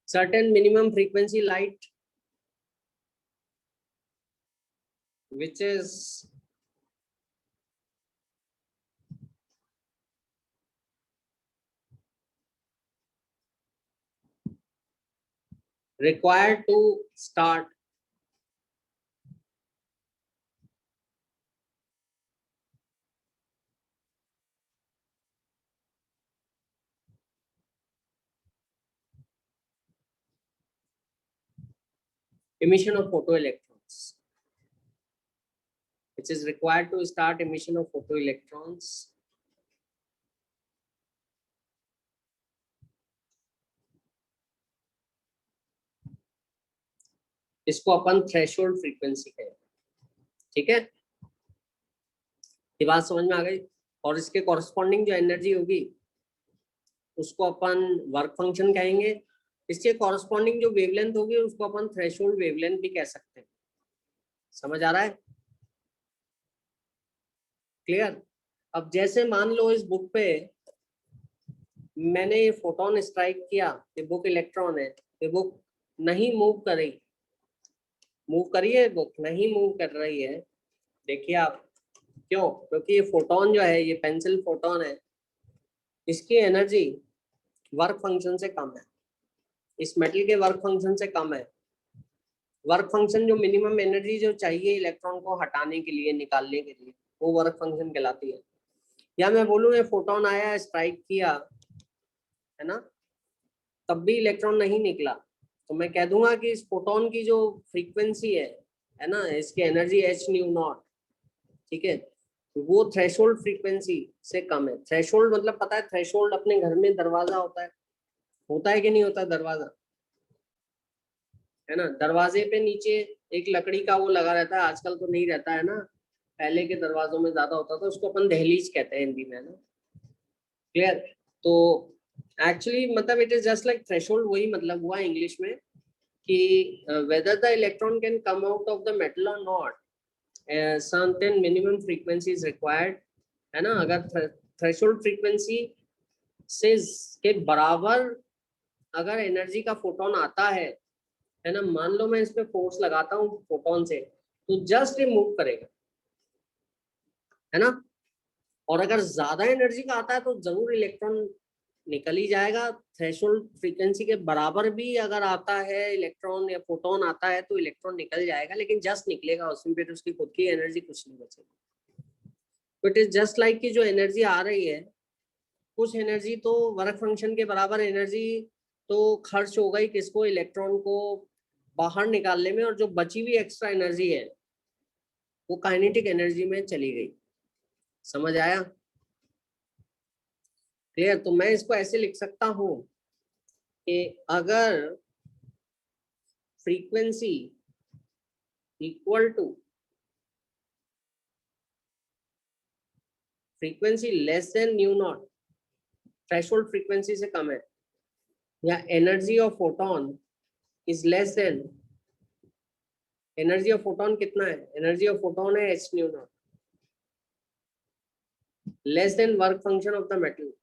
Certain minimum frequency light which is required to start emission of photoelectrons, which is required to start emission of photoelectrons इसको अपन threshold frequency कहते हैं। ठीक है, ये बात समझ में आ गई? और इसके कॉरस्पॉन्डिंग जो एनर्जी होगी उसको अपन वर्क फंक्शन कहेंगे। इसके कॉरस्पॉन्डिंग जो वेवलेंथ होगी उसको अपन थ्रेशोल्ड वेवलेंथ भी कह सकते हैं। समझ आ रहा है? क्लियर? अब जैसे मान लो इस बुक पे मैंने ये फोटोन स्ट्राइक किया, ये बुक इलेक्ट्रॉन है, ये बुक नहीं मूव कर रही, मूव करिए, बुक नहीं मूव कर रही है। देखिए आप, क्यों? क्योंकि ये फोटोन जो है, ये पेंसिल फोटोन है, इसकी एनर्जी वर्क फंक्शन से कम है, इस मेटल के वर्क फंक्शन से कम है। वर्क फंक्शन जो मिनिमम एनर्जी जो चाहिए इलेक्ट्रॉन को हटाने के लिए, निकालने के लिए, वो वर्क फंक्शन कहलाती है। या मैं बोलूँ ये फोटोन आया, स्ट्राइक किया, है ना, तब भी इलेक्ट्रॉन नहीं निकला, तो मैं कह दूंगा कि इस फोटोन की जो फ्रीक्वेंसी है ना, इसकी एनर्जी एच न्यू नॉट, ठीक है, वो थ्रेशोल्ड फ्रीक्वेंसी से कम है। थ्रेशोल्ड मतलब पता है, थ्रेशोल्ड अपने घर में दरवाजा होता है कि नहीं होता? दरवाजा है ना, दरवाजे पे नीचे एक लकड़ी का वो लगा रहता है, आजकल तो नहीं रहता है ना, पहले के दरवाजों में ज्यादा होता था, उसको अपन दहलीज कहते हैं हिंदी में, है ना। क्लियर? तो एक्चुअली मतलब it is just like threshold, वही मतलब हुआ इंग्लिश में कि whether the electron can come out of the metal or not, certain minimum frequency is required, है ना। अगर थ्रेशोल्ड फ्रीक्वेंसी से के बराबर अगर एनर्जी का फोटोन आता है ना, मान लो मैं इस पे फोर्स लगाता हूँ फोटोन से, तो जस्ट ये मूव करेगा, है ना। और अगर ज्यादा एनर्जी का आता है तो जरूर इलेक्ट्रॉन निकल ही जाएगा। थ्रेशोल्ड फ्रीक्वेंसी के बराबर भी अगर आता है इलेक्ट्रॉन या फोटोन आता है तो इलेक्ट्रॉन निकल जाएगा, लेकिन जस्ट निकलेगा, उसमें फिर उसकी खुद की एनर्जी कुछ नहीं बचेगी। इट इज जस्ट लाइक कि जो एनर्जी आ रही है, कुछ एनर्जी तो वर्क फंक्शन के बराबर एनर्जी तो खर्च हो गई किसको, इलेक्ट्रॉन को बाहर निकालने में, और जो बची हुई एक्स्ट्रा एनर्जी है वो काइनेटिक एनर्जी में चली गई। समझ आया? क्लियर? तो मैं इसको ऐसे लिख सकता हूं कि अगर frequency equal to frequency less than nu not, threshold frequency से कम है, या energy of photon is less than, energy of photon कितना है, एनर्जी ऑफ फोटोन है h nu not, less than work function of the metal,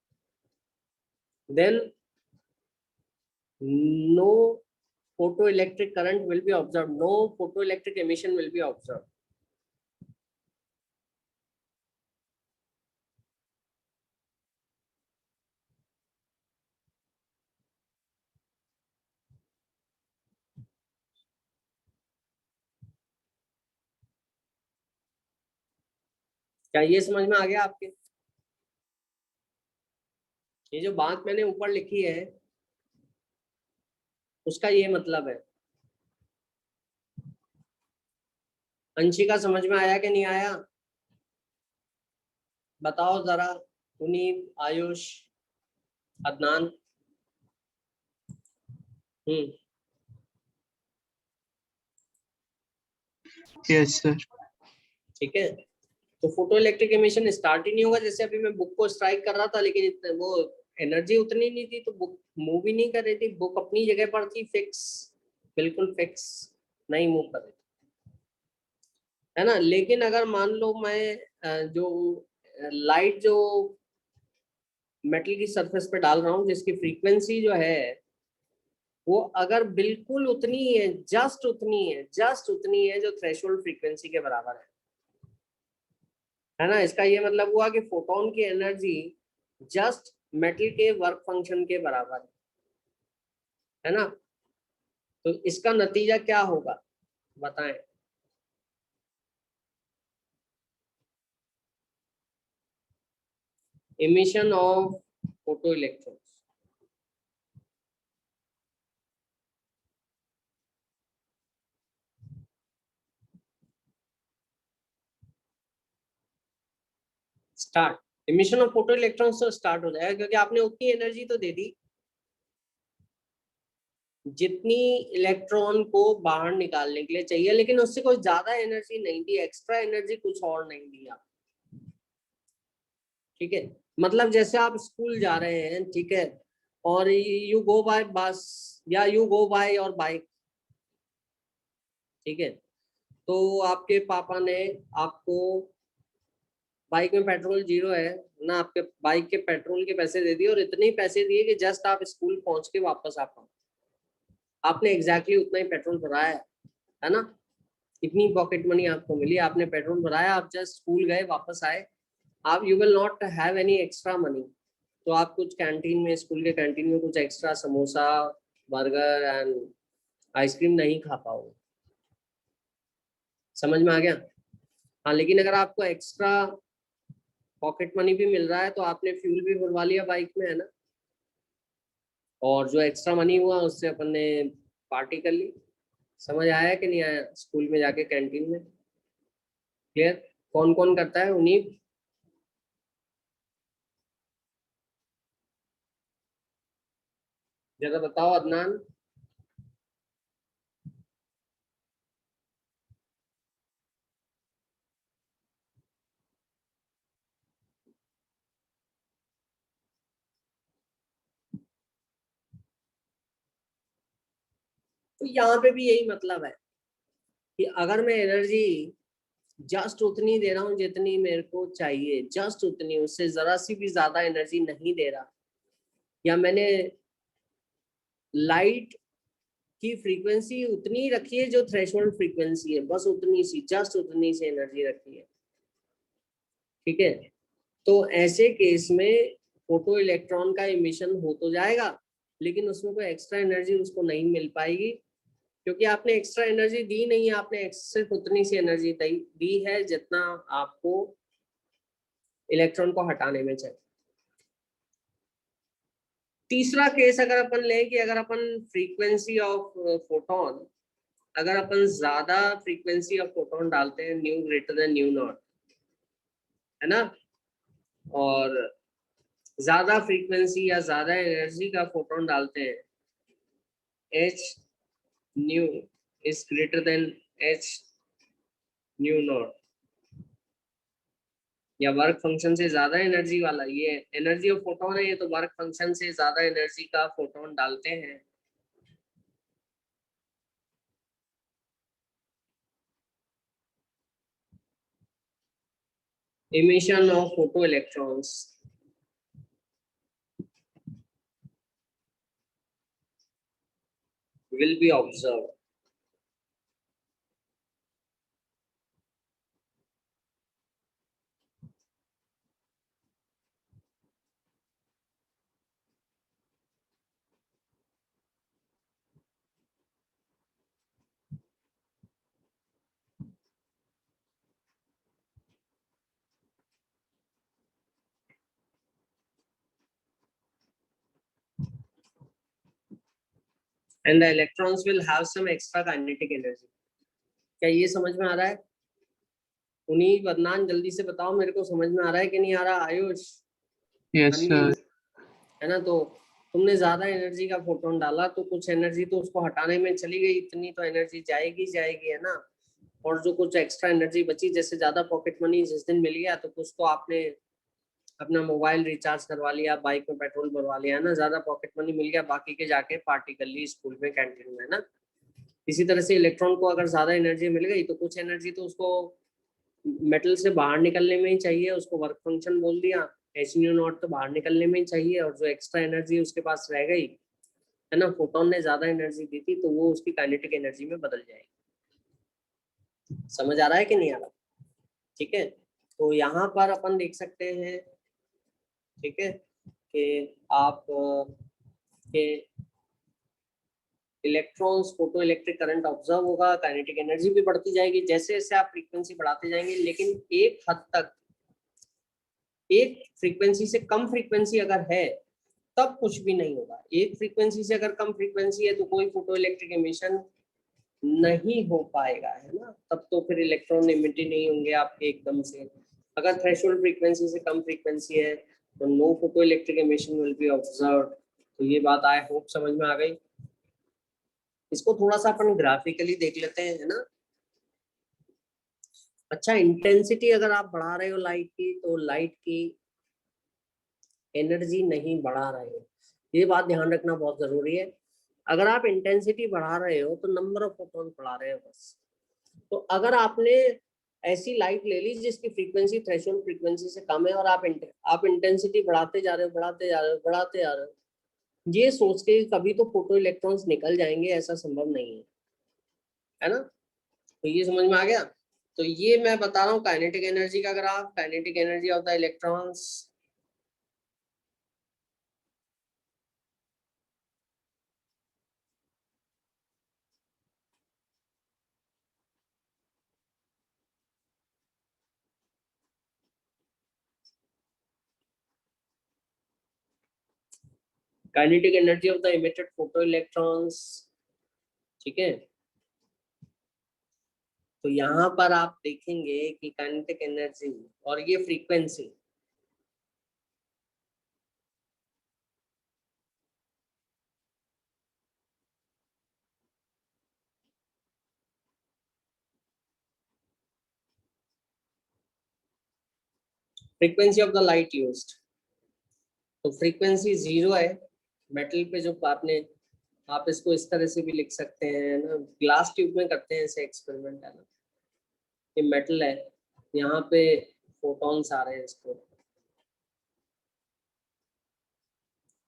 then no photoelectric current will be observed, no photoelectric emission will be observed. क्या ये समझ में आ गया आपके? ये जो बात मैंने ऊपर लिखी है उसका ये मतलब है। अंशिका समझ में आया कि नहीं आया? बताओ जरा, पुनीत, आयुष, अदनान। Yes, sir. ठीक है, तो फोटो इलेक्ट्रिक एमिशन स्टार्ट ही नहीं होगा। जैसे अभी मैं बुक को स्ट्राइक कर रहा था, लेकिन वो एनर्जी उतनी नहीं थी तो बुक मूव ही नहीं कर रही थी, बुक अपनी जगह पर थी फिक्स, बिल्कुल फिक्स, नहीं मूव कर रही थी, है ना। लेकिन अगर मान लो मैं जो लाइट जो मेटल की सरफेस पे डाल रहा हूँ, जिसकी फ्रीक्वेंसी जो है वो अगर बिल्कुल उतनी ही है, जस्ट उतनी है जो थ्रेशोल्ड फ्रीक्वेंसी के बराबर है ना। इसका ये मतलब हुआ कि फोटोन की एनर्जी जस्ट मेटल के वर्क फंक्शन के बराबर है ना। तो इसका नतीजा क्या होगा बताएं? emission of photoelectrons. Start, emission of photoelectrons तो स्टार्ट हो जाएगा, क्योंकि आपने उतनी एनर्जी तो दे दी जितनी इलेक्ट्रॉन को बाहर निकालने के लिए चाहिए, लेकिन उससे कोई ज्यादा एनर्जी नहीं दी, एक्स्ट्रा एनर्जी कुछ और नहीं दिया। ठीक है, मतलब जैसे आप स्कूल जा रहे हैं, ठीक है, और यू गो बाय बस या यू गो बाय और बाइक, ठीक है, तो आपके पापा ने आपको, बाइक में पेट्रोल 0 है ना, आपके बाइक के पेट्रोल के पैसे दे दिए और इतने ही पैसे दिए कि जस्ट आप स्कूल पहुंच के वापस आ पाओ। आपने एग्जैक्टली उतना ही पेट्रोल भराया है ना, इतनी पॉकेट मनी आपको मिली, आपने पेट्रोल भराया, आप जस्ट स्कूल गए वापस आए, आप you will not have any extra money. तो आप कुछ कैंटीन में, स्कूल के कैंटीन में कुछ extra samosa, burger and ice cream नहीं खा पाओगे। समझ में आ गया? हाँ, लेकिन अगर आपको एक्स्ट्रा पॉकेट मनी भी मिल रहा है तो आपने फ्यूल भी भरवा लिया बाइक में, है ना, और जो एक्स्ट्रा मनी हुआ उससे अपन ने पार्टी कर ली। समझ आया कि नहीं आया? स्कूल में जाके कैंटीन में। क्लियर? कौन कौन करता है? उन्हीं जरा बताओ, अदनान। तो यहाँ पे भी यही मतलब है कि अगर मैं एनर्जी जस्ट उतनी दे रहा हूँ जितनी मेरे को चाहिए, जस्ट उतनी, उससे जरा सी भी ज्यादा एनर्जी नहीं दे रहा, या मैंने लाइट की फ्रीक्वेंसी उतनी रखी है जो थ्रेशोल्ड फ्रीक्वेंसी है, बस उतनी सी, जस्ट उतनी सी एनर्जी रखी है, ठीक है, तो ऐसे केस में फोटो इलेक्ट्रॉन का इमिशन हो तो जाएगा, लेकिन उसमें कोई एक्स्ट्रा एनर्जी उसको नहीं मिल पाएगी, क्योंकि आपने एक्स्ट्रा एनर्जी दी नहीं है, आपने सिर्फ उतनी सी एनर्जी दी है जितना आपको इलेक्ट्रॉन को हटाने में चाहिए। तीसरा केस अगर अपन लें कि अगर अपन फ्रीक्वेंसी ऑफ फोटोन, अगर अपन ज्यादा फ्रीक्वेंसी ऑफ फोटोन डालते हैं, new greater then nu not, है ना, और ज्यादा फ्रीक्वेंसी या ज्यादा एनर्जी का फोटोन डालते हैं, H new is greater than H nu not, या वर्क फंक्शन से ज्यादा एनर्जी वाला, ये एनर्जी ऑफ फोटोन है, ये तो वर्क फंक्शन से ज्यादा एनर्जी का फोटोन डालते हैं, emission of photoelectrons will be observed. And the electrons will have some extra kinetic energy. क्या ये समझ में आ रहा है? उन्हीं बदनान जल्दी से बताओ मेरे को, समझ में आ रहा है कि नहीं आ रहा? Ayush, Yes, Anil, sir. है ना, तो तुमने ज्यादा एनर्जी का फोटोन डाला तो कुछ एनर्जी तो उसको हटाने में चली गई, इतनी तो एनर्जी जाएगी जाएगी, है ना, और जो कुछ एक्स्ट्रा एनर्जी बची, जैसे ज्यादा पॉकेट मनी जिस दिन मिल गया तो कुछ तो आपने अपना मोबाइल रिचार्ज करवा लिया, बाइक में पेट्रोल भरवा लिया, है ना, ज्यादा पॉकेट मनी मिल गया, बाकी के जाके पार्टी कर ली स्कूल में, कैंटीन में, है ना। इसी तरह से इलेक्ट्रॉन को अगर ज्यादा एनर्जी मिल गई तो कुछ एनर्जी तो उसको मेटल से बाहर निकलने में ही चाहिए, उसको वर्क फंक्शन बोल दिया, एच न्यू नॉट तो बाहर निकलने में ही चाहिए, और जो एक्स्ट्रा एनर्जी उसके पास रह गई, है ना, फोटोन ने ज्यादा एनर्जी दी थी तो वो उसकी काइनेटिक एनर्जी में बदल जाएगी। समझ आ रहा है कि नहीं आ रहा? ठीक है, तो यहाँ पर अपन देख सकते हैं, ठीक है, कि आप के electrons, photo electric current observe होगा, काइनेटिक एनर्जी भी बढ़ती जाएगी जैसे जैसे आप फ्रीक्वेंसी बढ़ाते जाएंगे, लेकिन एक हद तक, एक फ्रीक्वेंसी से कम फ्रीक्वेंसी अगर है तब कुछ भी नहीं होगा। एक फ्रीक्वेंसी से अगर कम फ्रीक्वेंसी है तो कोई फोटो इलेक्ट्रिक एमिशन नहीं हो पाएगा, है ना, तब तो फिर इलेक्ट्रॉन इमिट ही नहीं होंगे आपके एकदम से। अगर थ्रेशोल्ड फ्रीक्वेंसी से कम फ्रीक्वेंसी है तो no photo electric emission will be observed. तो ये बात आई होप समझ में आ गई। इसको थोड़ा सा अपन ग्राफिकली देख लेते हैं, है ना। अच्छा, इंटेंसिटी अगर आप बढ़ा रहे हो लाइट की तो लाइट की एनर्जी नहीं बढ़ा रहे हो, ये बात ध्यान रखना बहुत जरूरी है। अगर आप इंटेंसिटी बढ़ा रहे हो तो नंबर ऑफ फोटॉन बढ़ा रहे हो बस। तो अगर आपने ऐसी लाइट ले ली जिसकी फ्रीक्वेंसी थ्रेशोल्ड फ्रीक्वेंसी से कम है और आप इंटेंसिटी बढ़ाते जा रहे हो, बढ़ाते जा रहे हो, बढ़ाते जा रहे हो, ये सोच के कभी तो फोटो इलेक्ट्रॉन्स निकल जाएंगे, ऐसा संभव नहीं है ना। तो ये समझ में आ गया। तो ये मैं बता रहा हूँ काइनेटिक एनर्जी का graph, kinetic energy of the electrons. Kinetic energy of the emitted photo electrons, ठीक है। तो यहाँ पर आप देखेंगे कि काइनेटिक एनर्जी और ये frequency, frequency of the light used, तो फ्रीक्वेंसी 0 है मेटल पे। जो आपने, आप इसको इस तरह से भी लिख सकते हैं ना, ग्लास ट्यूब में करते हैं ऐसे एक्सपेरिमेंट, है ना। ये मेटल है, यहाँ पे फोटॉन्स आ रहे हैं, इसको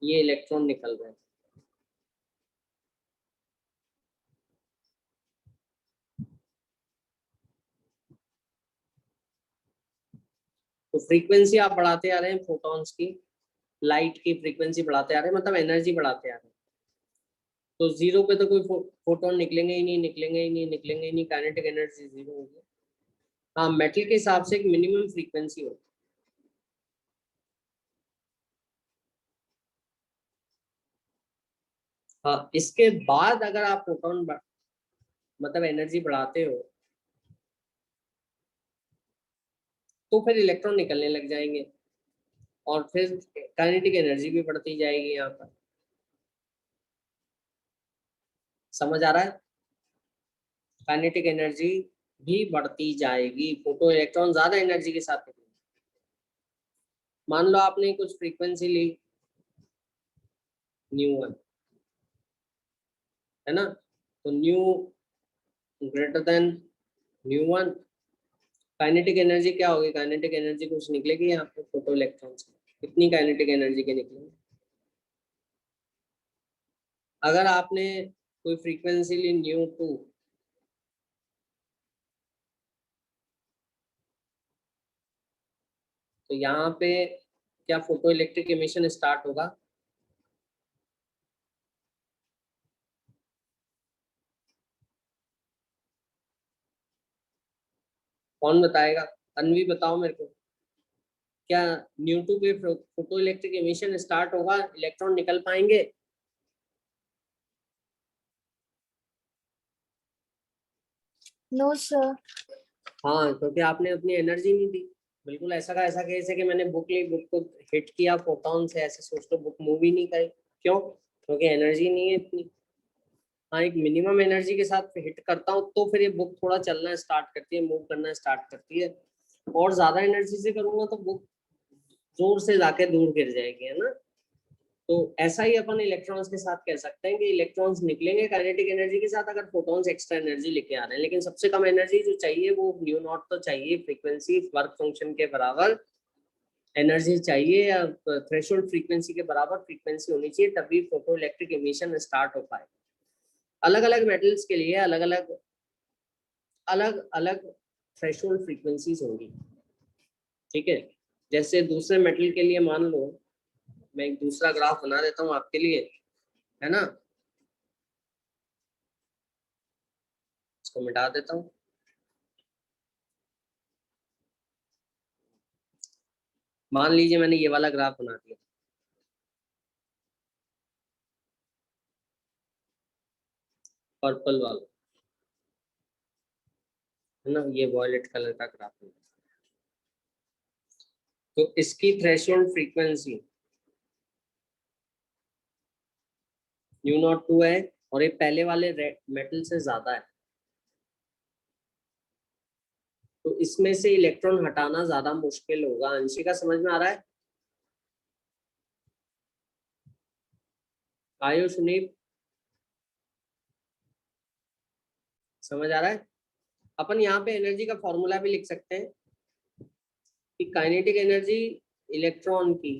ये इलेक्ट्रॉन निकल रहे हैं। तो फ्रीक्वेंसी आप बढ़ाते आ रहे हैं फोटॉन्स की, लाइट की फ्रीक्वेंसी बढ़ाते आ रहे हैं, मतलब एनर्जी बढ़ाते आ रहे हैं। तो जीरो पे तो कोई फोटोन निकलेंगे ही नहीं, निकलेंगे ही नहीं, निकलेंगे ही नहीं, काइनेटिक एनर्जी जीरो होगी। हाँ, मेटल के हिसाब से एक मिनिमम फ्रीक्वेंसी होती है। हाँ, इसके बाद अगर आप फोटोन मतलब एनर्जी बढ़ाते हो तो फिर इलेक्ट्रॉन निकलने लग जाएंगे और फिर काइनेटिक एनर्जी भी बढ़ती जाएगी। यहाँ पर समझ आ रहा है? काइनेटिक एनर्जी भी बढ़ती जाएगी, फोटो इलेक्ट्रॉन ज्यादा एनर्जी के साथ निकलेंगे। मान लो आपने कुछ फ्रीक्वेंसी ली ν1, है ना, तो nu greater than ν1, kinetic energy क्या होगी? काइनेटिक एनर्जी कुछ निकलेगी यहाँ पे फोटो इलेक्ट्रॉन्स की। कितनी काइनेटिक एनर्जी के निकलेंगे? अगर आपने कोई फ्रीक्वेंसी ली ν2, तो यहाँ पे क्या फोटो इलेक्ट्रिक एमिशन स्टार्ट होगा? कौन बताएगा? अनवी बताओ मेरे को, क्या ν2 पे फोटो इलेक्ट्रिक एमिशन स्टार्ट होगा? इलेक्ट्रॉन निकल पाएंगे? No sir. हाँ, क्योंकि आपने अपनी एनर्जी नहीं दी। बिल्कुल ऐसा का ऐसा केस है कि मैंने बुक ली, बुक को हिट किया फोटॉन से, ऐसे सोच लो बुक मूव ही नहीं करी। क्यों? क्योंकि एनर्जी नहीं है इतनी। हाँ, एक मिनिमम एनर्जी के साथ हिट करता हूँ तो फिर ये बुक थोड़ा चलना स्टार्ट करती है, मूव करना स्टार्ट करती है। और ज्यादा एनर्जी से करूंगा तो बुक जोर से जाके दूर गिर जाएगी, है ना। तो ऐसा ही अपन इलेक्ट्रॉन्स के साथ कह सकते हैं कि इलेक्ट्रॉन्स निकलेंगे काइनेटिक एनर्जी के साथ अगर फोटॉन्स एक्स्ट्रा एनर्जी लेके आ रहे हैं, लेकिन सबसे कम एनर्जी जो चाहिए वो ν0 तो चाहिए, फ्रीक्वेंसी वर्क फंक्शन के बराबर एनर्जी चाहिए, या थ्रेशोल्ड फ्रीक्वेंसी के बराबर फ्रीक्वेंसी होनी चाहिए, तभी फोटो इलेक्ट्रिक एमिशन स्टार्ट हो पाए। अलग अलग मेटल्स के लिए अलग अलग थ्रेशोल्ड फ्रीक्वेंसीज होंगी, ठीक है। जैसे दूसरे मेटल के लिए मान लो, मैं एक दूसरा ग्राफ बना देता हूँ आपके लिए, है ना, इसको मिटा देता हूँ। मान लीजिए मैंने ये वाला ग्राफ बना दिया, पर्पल वाला, है ना, ये वॉयलेट कलर का ग्राफ है। तो इसकी थ्रेशोल्ड फ्रीक्वेंसी ν02 है और ये पहले वाले मेटल से ज्यादा है, तो इसमें से इलेक्ट्रॉन हटाना ज्यादा मुश्किल होगा। अंशिका समझ में आ रहा है? आयुष, सुनील, समझ आ रहा है? अपन यहाँ पे एनर्जी का फॉर्मूला भी लिख सकते हैं कि काइनेटिक एनर्जी इलेक्ट्रॉन की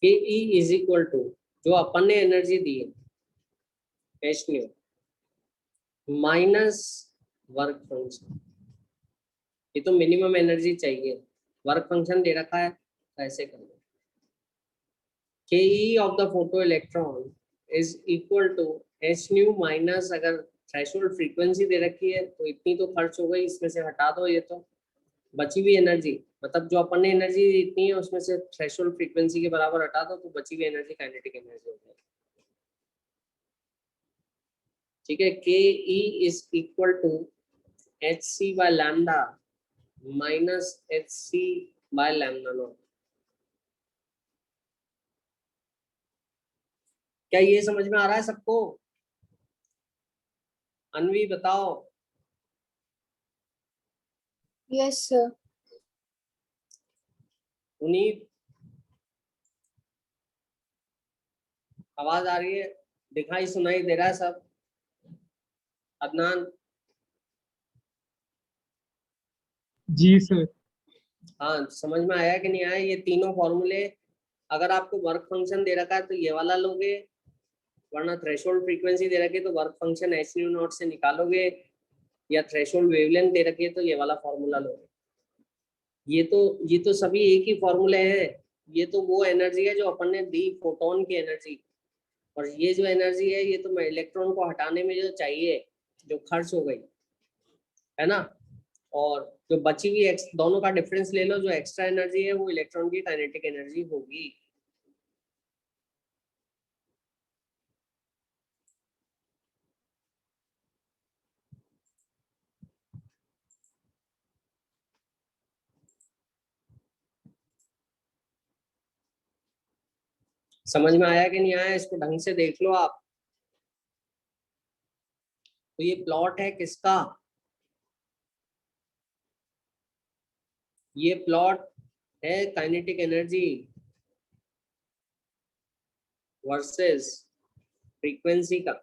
के ई इज इक्वल टू, जो अपन ने एनर्जी दी है H nu minus work function. ये तो मिनिमम एनर्जी चाहिए, वर्क फंक्शन दे रखा है, ऐसे कर लो। K E of the photoelectron is equal to H nu minus, अगर थ्रेशोल्ड फ्रीक्वेंसी दे रखी है तो इतनी तो खर्च हो गई, इसमें से हटा दो ये तो बची हुई एनर्जी, मतलब जो अपन ने एनर्जी इतनी है उसमें से थ्रेशोल्ड फ्रीक्वेंसी के बराबर हटा दो तो बची हुई एनर्जी काइनेटिक एनर्जी हो जाएगी, ठीक है। K E is equal to H C by lambda minus H C by lambda not. क्या ये समझ में आ रहा है सबको? अनवी बताओ। Yes sir. पुनीत, आवाज आ रही है? दिखाई सुनाई दे रहा है सब? अदनान? जी सर। हाँ, समझ में आया कि नहीं आया? ये तीनों फॉर्मूले अगर आपको वर्क फंक्शन दे रखा है तो ये वाला लोगे, वरना थ्रेशोल्ड फ्रीक्वेंसी दे रखी है तो work function h nu not से निकालोगे, या थ्रेशोल्ड वेवलेंथ दे रखी है तो ये वाला फॉर्मूला लोगे। ये तो सभी एक ही फॉर्मूले हैं। ये तो वो एनर्जी है जो अपन ने दी, फोटोन की एनर्जी, और ये जो एनर्जी है ये तो इलेक्ट्रॉन को हटाने में जो चाहिए, जो खर्च हो गई है ना, और जो बची हुई दोनों का डिफरेंस ले लो, जो एक्स्ट्रा एनर्जी है वो इलेक्ट्रॉन की काइनेटिक एनर्जी होगी। समझ में आया कि नहीं आया, इसको ढंग से देख लो आप। तो ये प्लॉट है किसका, ये प्लॉट है काइनेटिक एनर्जी वर्सेस फ्रीक्वेंसी का।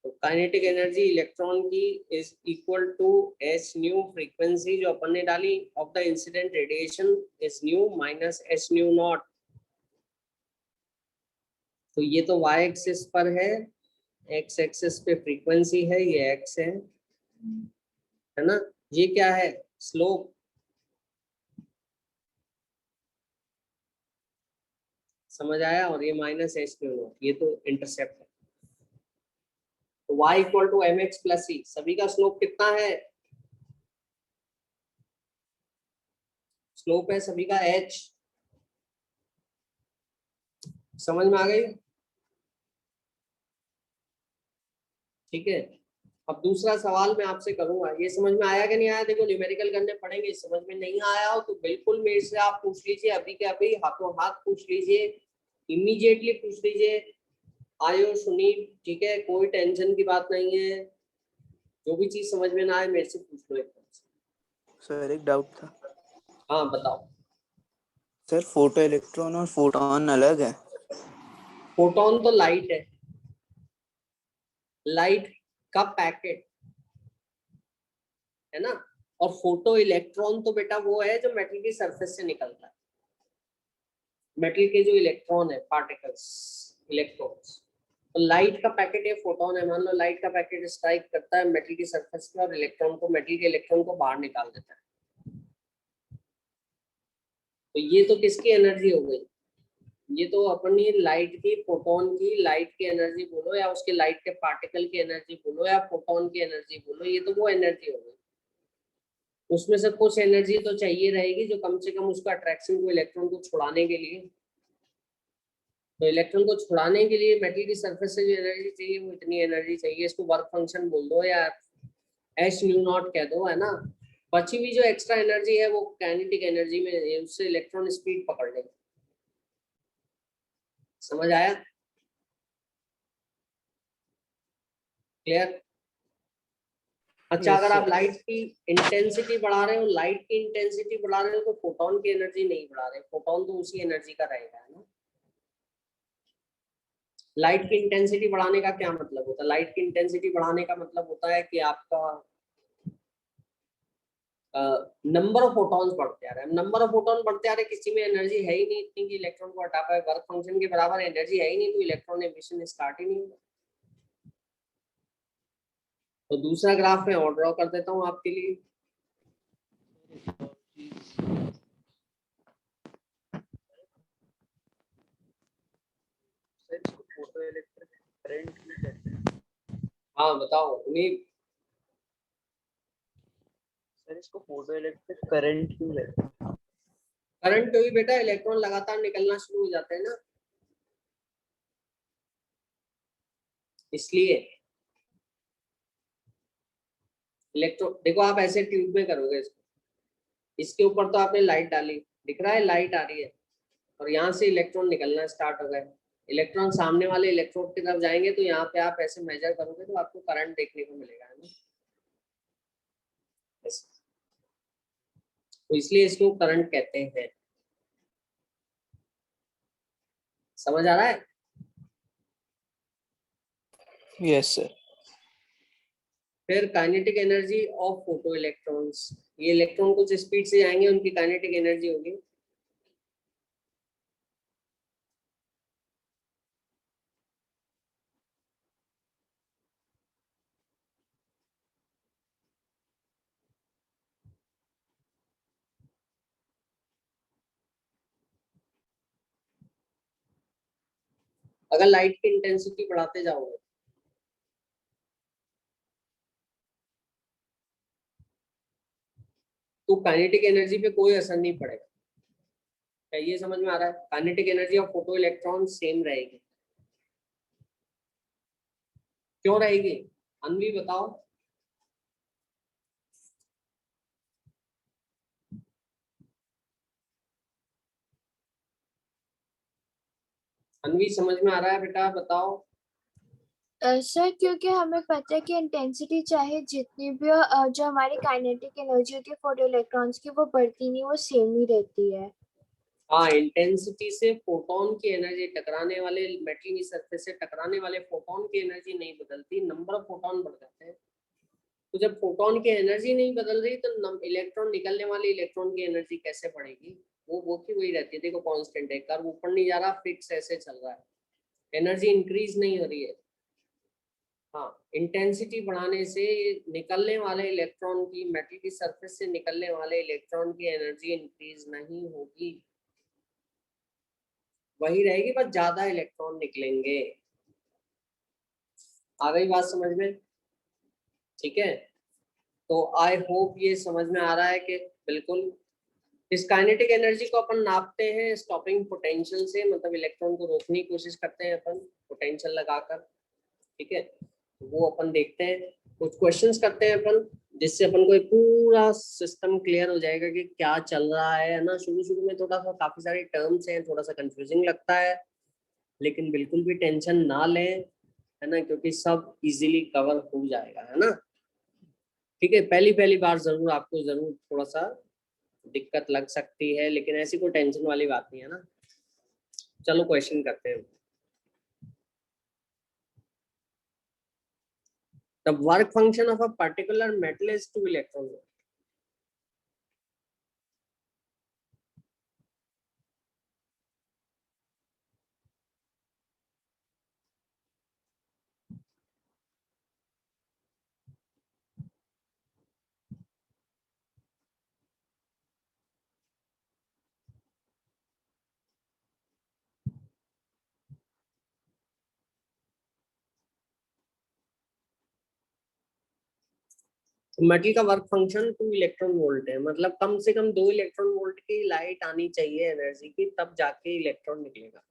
तो काइनेटिक एनर्जी इलेक्ट्रॉन की is equal to H nu frequency जो अपन ने डाली of the incident radiation is nu minus H nu not. तो ये तो y एक्सिस पर है, x एक्सिस पे फ्रीक्वेंसी है, ये x है ना। ये क्या है, स्लोप। समझ आया, और ये माइनस एच न्यू नॉट, ये तो इंटरसेप्ट है। तो y equal to M X plus C, सभी का स्लोप कितना है, स्लोप है सभी का h। समझ में आ गई, ठीक है। अब दूसरा सवाल मैं आपसे करूंगा, ये समझ में आया कि नहीं आया, देखो न्यूमेरिकल करने पड़ेंगे, समझ में नहीं आया हो तो बिल्कुल मेरे से आप पूछ लीजिए, अभी के अभी हाथों हाथ पूछ लीजिए, इमीडिएटली पूछ लीजिए। आयो सुनील, ठीक है, कोई टेंशन की बात नहीं है, जो भी चीज समझ में ना आए मेरे से पूछ लो एकदम से। सर एक डाउट था। हाँ बताओ। सर फोटो इलेक्ट्रॉन और फोटोन अलग है? फोटोन तो लाइट है, लाइट का पैकेट है ना, और फोटो इलेक्ट्रॉन तो बेटा वो है जो मेटल की सरफेस से निकलता है, मेटल के जो इलेक्ट्रॉन है, पार्टिकल्स, इलेक्ट्रॉन्स। तो लाइट का पैकेट ये फोटोन है। मान लो लाइट का पैकेट स्ट्राइक करता है मेटल की सरफेस पे और इलेक्ट्रॉन को, मेटल के इलेक्ट्रॉन को बाहर निकाल देता है। तो ये तो किसकी एनर्जी हो गई, ये तो अपनी लाइट की, फोटोन की लाइट की एनर्जी बोलो, या उसके लाइट के पार्टिकल की एनर्जी बोलो, या फोटोन की एनर्जी बोलो, ये तो वो एनर्जी हो गई। उसमें से कुछ एनर्जी तो चाहिए रहेगी जो कम से कम उसका अट्रैक्शन को, इलेक्ट्रॉन को छुड़ाने के लिए। तो इलेक्ट्रॉन को छुड़ाने के लिए मेटल की सरफेस से जो एनर्जी चाहिए वो इतनी एनर्जी चाहिए। इसको वर्क फंक्शन बोल दो या एच न्यू नॉट कह दो, है ना। बची हुई जो एक्स्ट्रा एनर्जी है वो काइनेटिक एनर्जी में है, उससे इलेक्ट्रॉन स्पीड पकड़ लेंगे। समझ आया, क्लियर। अच्छा, अगर आप लाइट की इंटेंसिटी बढ़ा रहे हो, लाइट की इंटेंसिटी बढ़ा रहे हो तो फोटोन की एनर्जी नहीं बढ़ा रहे, फोटोन तो उसी एनर्जी का रहेगा, है ना। लाइट की इंटेंसिटी बढ़ाने का क्या मतलब होता है, लाइट की इंटेंसिटी बढ़ाने का मतलब होता है कि आपका नंबर ऑफ फोटॉन्स बढ़ते आ रहे हैं। नंबर ऑफ फोटॉन बढ़ते आ रहे, किसी में एनर्जी है ही नहीं इतनी कि इलेक्ट्रॉन को हटा पाए, वर्क फंक्शन के बराबर एनर्जी है ही नहीं, तो इलेक्ट्रॉन एमिशन स्टार्ट ही नहीं होगा। तो दूसरा ग्राफ मैं और ड्रॉ कर देता हूँ आपके लिए। फोटो इलेक्ट्रिक करंट क्यों कहते हैं? हाँ बताओ उन्हीं। सर इसको फोटो इलेक्ट्रिक करंट क्यों कहते हैं? करंट क्योंकि बेटा इलेक्ट्रॉन लगातार निकलना शुरू हो जाते हैं ना, इसलिए। इलेक्ट्रॉन देखो, आप ऐसे ट्यूब में करोगे इसको, इसके ऊपर तो आपने लाइट डाली, दिख रहा है लाइट आ रही है, और यहाँ से इलेक्ट्रॉन निकलना स्टार्ट हो गए। इलेक्ट्रॉन सामने वाले इलेक्ट्रोड की तरफ जाएंगे तो यहाँ पे आप ऐसे मेजर करोगे तो आपको करंट देखने को मिलेगा, है ना। तो इसलिए इसको करंट कहते हैं। समझ आ रहा है? Yes sir. फिर kinetic energy of photo electrons, ये इलेक्ट्रॉन कुछ स्पीड से जाएंगे, उनकी काइनेटिक एनर्जी होगी अगर लाइट की इंटेंसिटी बढ़ाते जाओगे तो काइनेटिक एनर्जी पे कोई असर नहीं पड़ेगा। क्या ये समझ में आ रहा है? Kinetic energy of photo electron same रहेगी। क्यों रहेगी? अनवी बताओ। अनवी समझ में आ रहा है बेटा? बताओ। सर क्योंकि हमें पता है कि इंटेंसिटी चाहे जितनी भी हो, जो हमारी काइनेटिक एनर्जी होती है फोटो इलेक्ट्रॉन्स की वो बढ़ती नहीं, वो सेम ही रहती है। हाँ, इंटेंसिटी से फोटोन की एनर्जी, टकराने वाले मेटल की सरफेस से टकराने वाले फोटोन की एनर्जी नहीं बदलती, नंबर ऑफ फोटोन बढ़ जाते हैं। तो जब फोटोन की एनर्जी नहीं बदल रही तो इलेक्ट्रॉन निकलने वाले इलेक्ट्रॉन की एनर्जी कैसे बढ़ेगी? वो की वही रहती है। देखो कांस्टेंट है, कर्व ऊपर नहीं जा रहा, फिक्स ऐसे चल रहा है, एनर्जी इंक्रीज नहीं हो रही है। हाँ, इंटेंसिटी बढ़ाने से निकलने वाले इलेक्ट्रॉन की, मेटल की सरफेस से निकलने वाले इलेक्ट्रॉन की एनर्जी इंक्रीज नहीं होगी, वही रहेगी, बस ज्यादा इलेक्ट्रॉन निकलेंगे। आ गई बात समझ में? ठीक है, तो आई होप ये समझ में आ रहा है कि बिल्कुल इस काइनेटिक एनर्जी को अपन नापते हैं स्टॉपिंग पोटेंशियल से, मतलब इलेक्ट्रॉन को रोकने की कोशिश करते हैं अपन पोटेंशियल लगाकर। ठीक है, तो वो अपन देखते हैं, कुछ क्वेश्चंस करते हैं अपन, जिससे अपन को एक पूरा सिस्टम क्लियर हो जाएगा कि क्या चल रहा है ना। शुरू शुरू में थोड़ा सा काफी सारे टर्म्स हैं, थोड़ा सा कंफ्यूजिंग लगता है, लेकिन बिल्कुल भी टेंशन ना लें, है ना, क्योंकि सब इजीली कवर हो जाएगा, है ना। ठीक है, पहली पहली बार जरूर आपको जरूर थोड़ा सा दिक्कत लग सकती है, लेकिन ऐसी कोई टेंशन वाली बात नहीं है ना। चलो क्वेश्चन करते हैं। The work function of a particular metal is 2 electron volt. तो मेटल का वर्क फंक्शन 2 इलेक्ट्रॉन वोल्ट है, मतलब कम से कम 2 इलेक्ट्रॉन वोल्ट की लाइट आनी चाहिए एनर्जी की, तब जाके इलेक्ट्रॉन निकलेगा।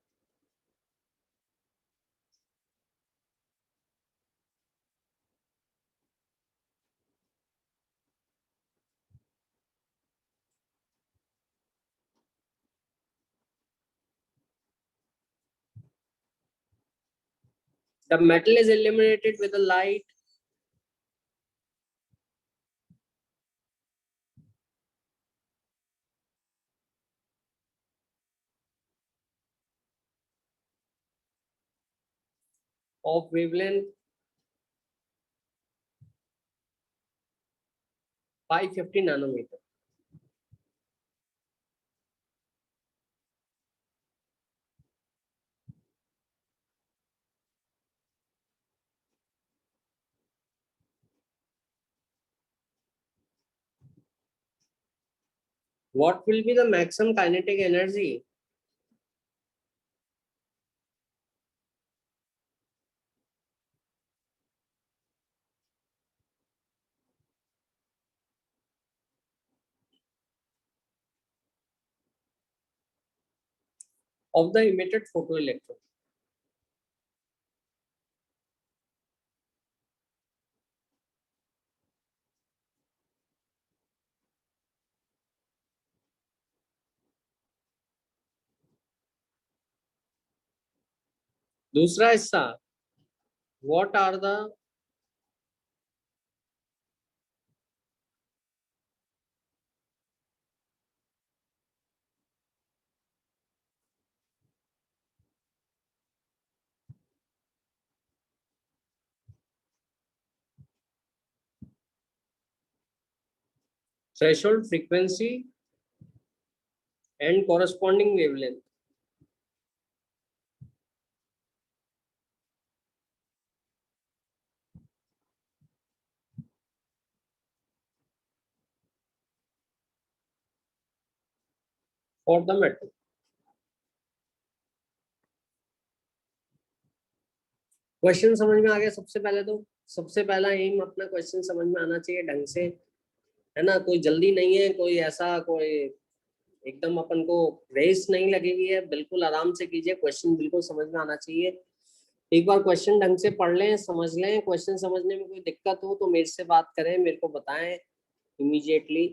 The metal is illuminated with a light of wavelength 550 nanometer. What will be the maximum kinetic energy of the emitted photoelectron? दूसरा हिस्सा, what are the threshold frequency and corresponding wavelength? For the metal. Question समझ में आ गया? सबसे पहले तो सबसे पहला एम अपना क्वेश्चन समझ में आना चाहिए ढंग से, है ना? कोई जल्दी नहीं है, कोई ऐसा कोई एकदम अपन को रेस नहीं लगी हुई है, बिल्कुल आराम से कीजिए, क्वेश्चन बिल्कुल समझ में आना चाहिए। एक बार क्वेश्चन ढंग से पढ़ लें, समझ लें, क्वेश्चन समझने में कोई दिक्कत हो तो मेरे से बात करें, मेरे को बताएं इमीडिएटली,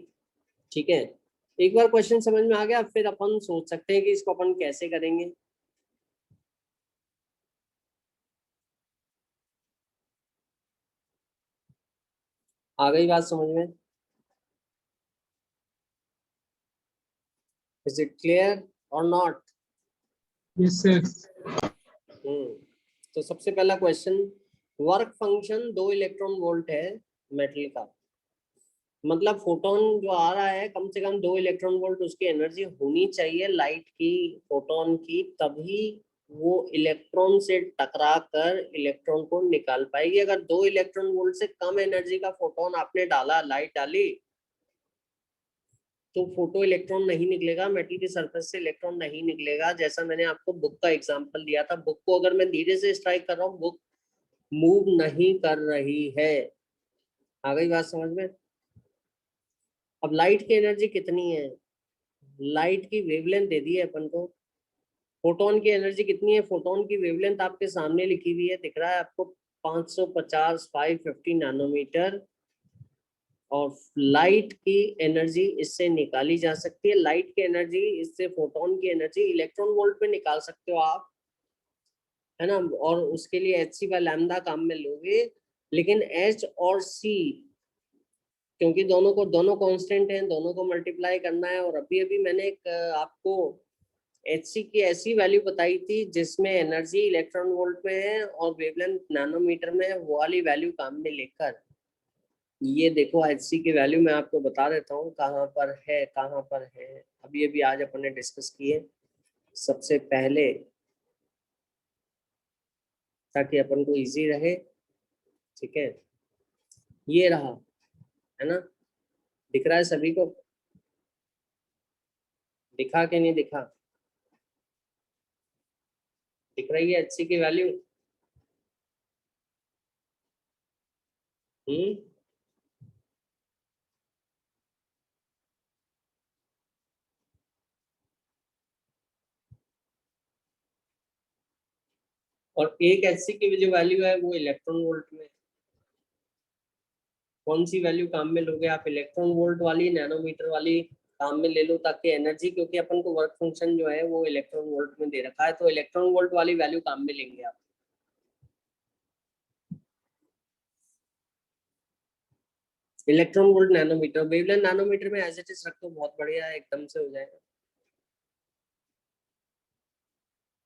ठीक है? एक बार क्वेश्चन समझ में आ गया फिर अपन सोच सकते हैं कि इसको अपन कैसे करेंगे। आ गई बात समझ में? इज इट क्लियर और नॉट? Yes sir. तो सबसे पहला question, work function 2 electron volt है मेटल का, मतलब फोटोन जो आ रहा है कम से कम 2 इलेक्ट्रॉन वोल्ट उसकी एनर्जी होनी चाहिए लाइट की, फोटोन की, तभी वो इलेक्ट्रॉन से टकरा कर इलेक्ट्रॉन को निकाल पाएगी। अगर 2 इलेक्ट्रॉन वोल्ट से कम एनर्जी का फोटोन आपने डाला, लाइट डाली, तो फोटो इलेक्ट्रॉन नहीं निकलेगा, मेटल की सरफेस से इलेक्ट्रॉन नहीं निकलेगा। जैसा मैंने आपको बुक का एग्जांपल दिया था, बुक को अगर मैं धीरे से स्ट्राइक कर रहा हूँ, बुक मूव नहीं कर रही है। आ गई बात समझ में? अब लाइट की एनर्जी कितनी है? लाइट की वेवलेंथ दे दी है अपन को। फोटोन की एनर्जी कितनी है? फोटोन की वेवलेंथ आपके सामने लिखी हुई है, दिख रहा है आपको, 550 550 नैनोमीटर। और लाइट की एनर्जी इससे निकाली जा सकती है, लाइट की एनर्जी इससे, फोटोन की एनर्जी इलेक्ट्रॉन वोल्ट में निकाल सकते हो आप, है ना? और उसके लिए hc/लैम्डा काम में लोगे, लेकिन h और c, क्योंकि दोनों कांस्टेंट हैं, दोनों को मल्टीप्लाई करना है। और अभी अभी मैंने एक आपको hc की ऐसी वैल्यू बताई थी जिसमें एनर्जी इलेक्ट्रॉन वोल्ट में है और वेवलेंथ नैनोमीटर में है, वो वाली वैल्यू काम में लेकर, ये देखो hc की वैल्यू मैं आपको बता देता हूँ कहाँ पर है, कहाँ पर है। अभी अभी आज अपन ने डिस्कस किए सबसे पहले, ताकि अपन को इजी रहे, ठीक है? ये रहा, है ना? दिख रहा है सभी को? दिखा कि नहीं दिखा? दिख रही है hc की वैल्यू? हम्म। और एक hc की जो वैल्यू है वो इलेक्ट्रॉन वोल्ट में। कौन सी वैल्यू काम में लोगे आप? इलेक्ट्रॉन वोल्ट वाली, नैनोमीटर वाली काम में ले लो, ताकि एनर्जी, क्योंकि अपन को वर्क फंक्शन जो है वो इलेक्ट्रॉन वोल्ट में दे रखा है, तो इलेक्ट्रॉन वोल्ट वाली वैल्यू काम में लेंगे आप। Electron volt nanometre, wavelength nanometre में एज इट इज रख दो, बहुत बढ़िया है, एकदम से हो जाएगा।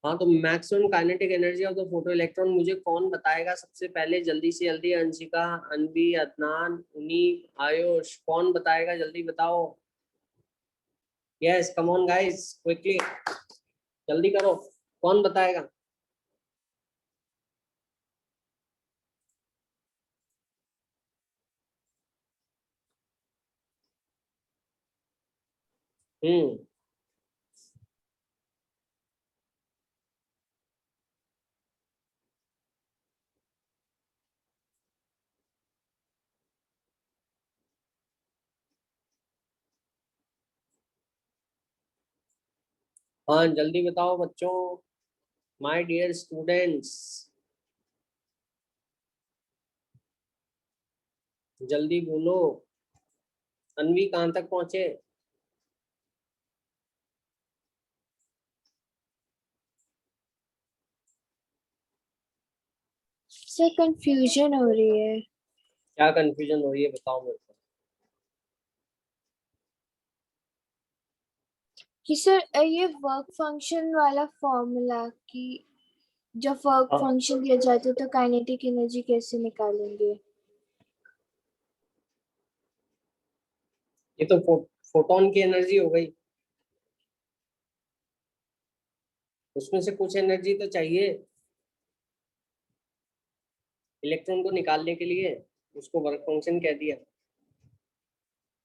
हाँ, तो maximum kinetic energy of the photo electron मुझे कौन बताएगा सबसे पहले? जल्दी से जल्दी, अंशिका, अनबी, अदनान, उनीब, आयुष, कौन बताएगा? जल्दी बताओ। Yes, come on guys, quickly, जल्दी करो, कौन बताएगा? हम्म। हाँ, जल्दी बताओ बच्चों, माय डियर स्टूडेंट्स, जल्दी बोलो। अनवी कहाँ तक पहुंचे? सर कंफ्यूजन हो रही है क्या कंफ्यूजन हो रही है, बताओ मेरे को। कि सर ये वर्क फंक्शन वाला फॉर्मूला, कि जब वर्क हाँ, फंक्शन दिया जाता है तो काइनेटिक एनर्जी कैसे निकालेंगे? ये तो फोटोन की एनर्जी हो गई, उसमें से कुछ एनर्जी तो चाहिए इलेक्ट्रॉन को निकालने के लिए, उसको वर्क फंक्शन कह दिया।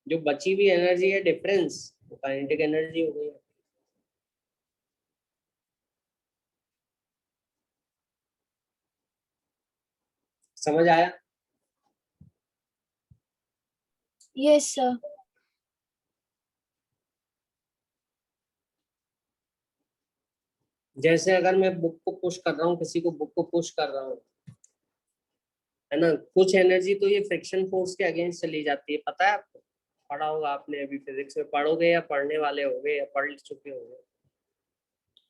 जो बची हुई एनर्जी है डिफरेंस, वो काइनेटिक एनर्जी हो गई। समझ आया? Yes sir. जैसे अगर मैं बुक को पुश कर रहा हूँ, किसी को बुक को पुश कर रहा हूँ, है ना, कुछ एनर्जी तो ये फ्रिक्शन फोर्स के अगेंस्ट चली जाती है, पता है आपको? पढ़ा होगा आपने, अभी फिजिक्स में पढ़ोगे या पढ़ने वाले होगे या पढ़ चुके होंगे।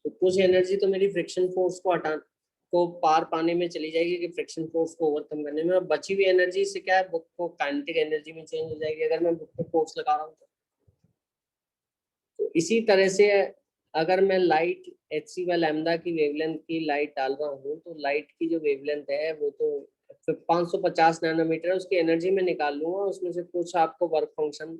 तो कुछ एनर्जी तो मेरी फ्रिक्शन फोर्स को पार पाने में चली जाएगी, कि फ्रिक्शन फोर्स को ओवरकम करने में, और बची हुई एनर्जी से क्या है, बुक को काइनेटिक एनर्जी में चेंज हो जाएगी अगर मैं बुक पे फोर्स लगा रहा हूँ तो इसी तरह से अगर मैं लाइट hc/लैम्डा की वेवलेंथ की लाइट डाल रहा हूँ, तो लाइट की जो वेवलेंथ है वो तो 550 नैनोमीटर है, उसकी एनर्जी में निकाल लूंगा, उसमें से कुछ आपको वर्क फंक्शन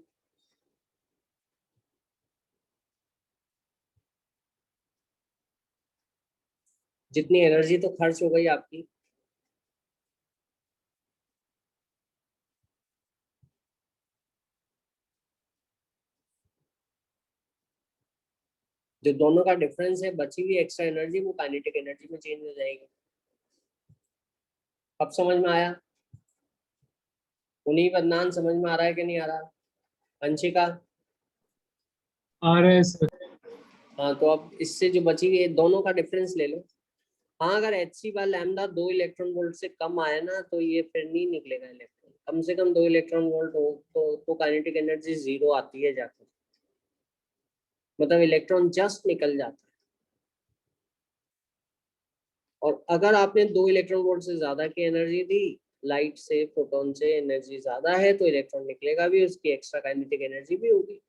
जितनी एनर्जी तो खर्च हो गई आपकी, जो दोनों का डिफरेंस है, बची हुई एक्स्ट्रा एनर्जी वो काइनेटिक एनर्जी में चेंज हो जाएगी। अब समझ में आया? उन्हीं बदनान समझ में आ रहा है कि नहीं आ रहा? अंशिका? आ रहा है सर। हाँ, तो अब इससे जो बची हुई है दोनों का डिफरेंस ले लो। हाँ, अगर hc/लैम्डा 2 इलेक्ट्रॉन वोल्ट से कम आया ना, तो ये फिर नहीं निकलेगा इलेक्ट्रॉन, कम से कम 2 इलेक्ट्रॉन वोल्ट हो तो काइनेटिक एनर्जी 0 आती है जाकर, मतलब इलेक्ट्रॉन जस्ट निकल जाता है। और अगर आपने 2 इलेक्ट्रॉन वोल्ट से ज्यादा की एनर्जी दी, लाइट से, फोटोन से एनर्जी ज्यादा है, तो इलेक्ट्रॉन निकलेगा भी, उसकी एक्स्ट्रा काइनेटिक एनर्जी भी होगी।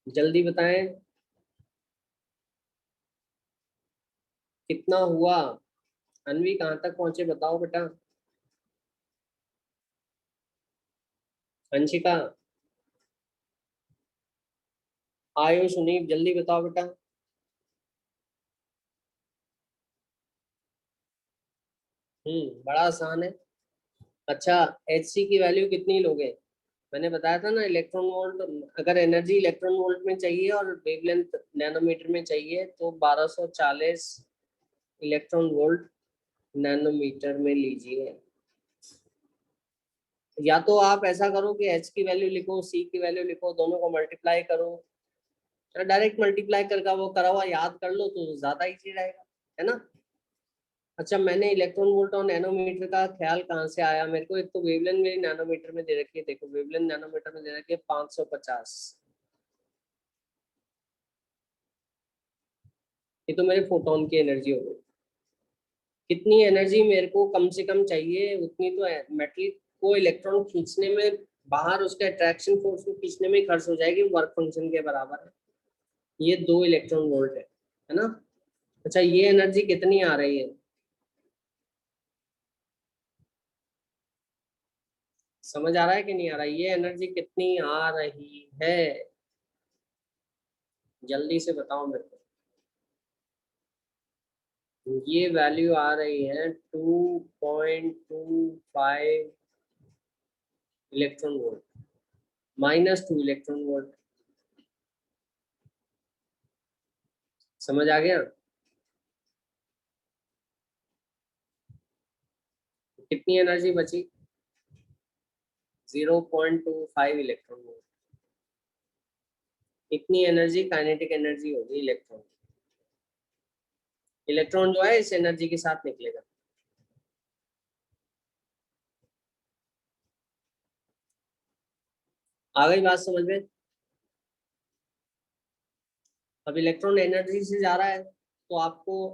जल्दी बताएं कितना हुआ? अनवी कहाँ तक पहुंचे बताओ बेटा। अंशिका, आयुष, सुनील, जल्दी बताओ बेटा। बड़ा आसान है। अच्छा, hc की वैल्यू कितनी लोगे? मैंने बताया था ना, इलेक्ट्रॉन वोल्ट, अगर एनर्जी इलेक्ट्रॉन वोल्ट में चाहिए और वेवलेंथ नैनोमीटर में चाहिए, तो 1240 इलेक्ट्रॉन वोल्ट नैनोमीटर में लीजिए। या तो आप ऐसा करो कि h की वैल्यू लिखो, c की वैल्यू लिखो, दोनों को मल्टीप्लाई करो, डायरेक्ट मल्टीप्लाई करके वो करा हुआ याद कर लो तो ज्यादा इजी रहेगा, है ना। अच्छा, मैंने इलेक्ट्रॉन वोल्ट और नैनोमीटर का ख्याल कहाँ से आया मेरे को? एक तो वेवलेंथ मेरी नैनोमीटर में दे रखी है, देखो वेवलेंथ नैनोमीटर में दे रखी है 550, ये तो मेरे फोटोन की एनर्जी हो गई। कितनी एनर्जी मेरे को कम से कम चाहिए, उतनी तो मेटल को इलेक्ट्रॉन खींचने में, बाहर उसके अट्रैक्शन फोर्स को खींचने में खर्च हो जाएगी, वर्क फंक्शन के बराबर है। ये 2 इलेक्ट्रॉन वोल्ट है ना। अच्छा, ये एनर्जी कितनी आ रही है? समझ आ रहा है कि नहीं आ रहा? ये एनर्जी कितनी आ रही है, जल्दी से बताओ मेरे को। ये वैल्यू आ रही है 2.25 इलेक्ट्रॉन वोल्ट, -2 इलेक्ट्रॉन वोल्ट। समझ आ गया? कितनी एनर्जी बची? 0.25 इलेक्ट्रॉन वोल्ट। इतनी एनर्जी काइनेटिक एनर्जी होगी इलेक्ट्रॉन। इलेक्ट्रॉन जो है इस एनर्जी के साथ निकलेगा। आ गई बात समझ में? अब इलेक्ट्रॉन एनर्जी से जा रहा है, तो आपको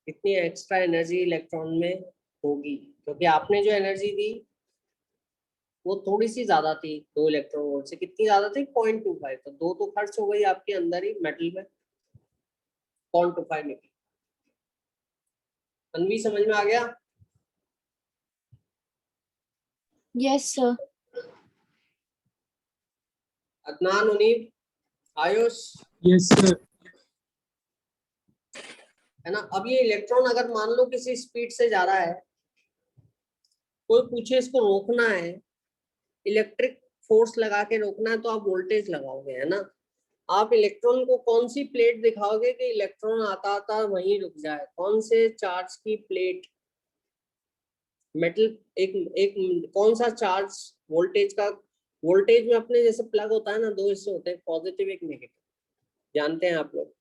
कितनी एक्स्ट्रा एनर्जी इलेक्ट्रॉन में होगी, क्योंकि आपने जो एनर्जी दी वो थोड़ी सी ज्यादा थी, 2 इलेक्ट्रॉन वोल्ट से। कितनी ज्यादा थी? 0.25, तो 2 तो खर्च हो गई आपके अंदर ही मेटल में, 0.25 निकली। अनवी समझ में आ गया? Yes sir. Adnan, Unib, Ayush, yes sir. है ना। अब ये इलेक्ट्रॉन अगर मान लो किसी स्पीड से जा रहा है, कोई पूछे इसको रोकना है, इलेक्ट्रिक फोर्स लगा के रोकना है, तो आप वोल्टेज लगाओगे, है ना। आप इलेक्ट्रॉन को कौन सी प्लेट दिखाओगे कि इलेक्ट्रॉन आता आता वहीं रुक जाए? कौन से चार्ज की प्लेट? मेटल एक एक कौन सा चार्ज वोल्टेज का? वोल्टेज में अपने जैसे प्लग होता है ना, दो हिस्से होते हैं, पॉजिटिव एक नेगेटिव, जानते हैं आप लोग,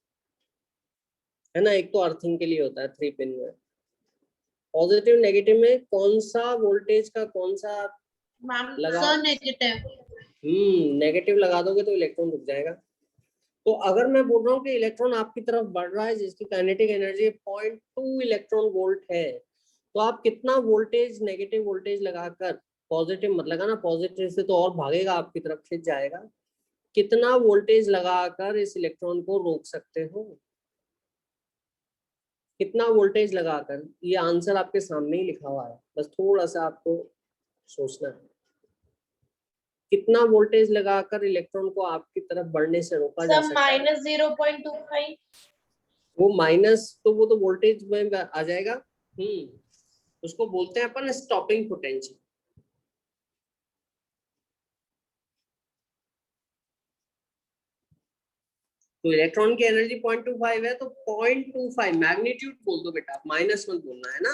है ना? एक तो अर्थिंग के लिए होता है 3 पिन में, पॉजिटिव नेगेटिव में कौन सा वोल्टेज का कौन सा मैम लगा? Sir negative. नेगेटिव लगा दोगे तो इलेक्ट्रॉन रुक जाएगा। तो अगर मैं बोल रहा हूँ कि इलेक्ट्रॉन आपकी तरफ बढ़ रहा है जिसकी काइनेटिक एनर्जी 0.2 इलेक्ट्रॉन वोल्ट है, तो आप कितना वोल्टेज, नेगेटिव वोल्टेज लगाकर, पॉजिटिव मत लगाना, पॉजिटिव से तो और भागेगा, आपकी तरफ खिंच जाएगा, कितना वोल्टेज लगाकर इस इलेक्ट्रॉन को रोक सकते हो? कितना वोल्टेज लगाकर? ये आंसर आपके सामने ही लिखा हुआ है, बस थोड़ा सा आपको सोचना है। कितना वोल्टेज लगाकर इलेक्ट्रॉन को आपकी तरफ बढ़ने से रोका जा सर सकता है? -0.25। वो माइनस, तो वो तो वोल्टेज में आ जाएगा। उसको बोलते हैं अपन स्टॉपिंग पोटेंशियल। तो इलेक्ट्रॉन की एनर्जी 0.25 है, तो 0.25 मैग्नीट्यूड बोल दो बेटा, माइनस मत बोलना, है ना?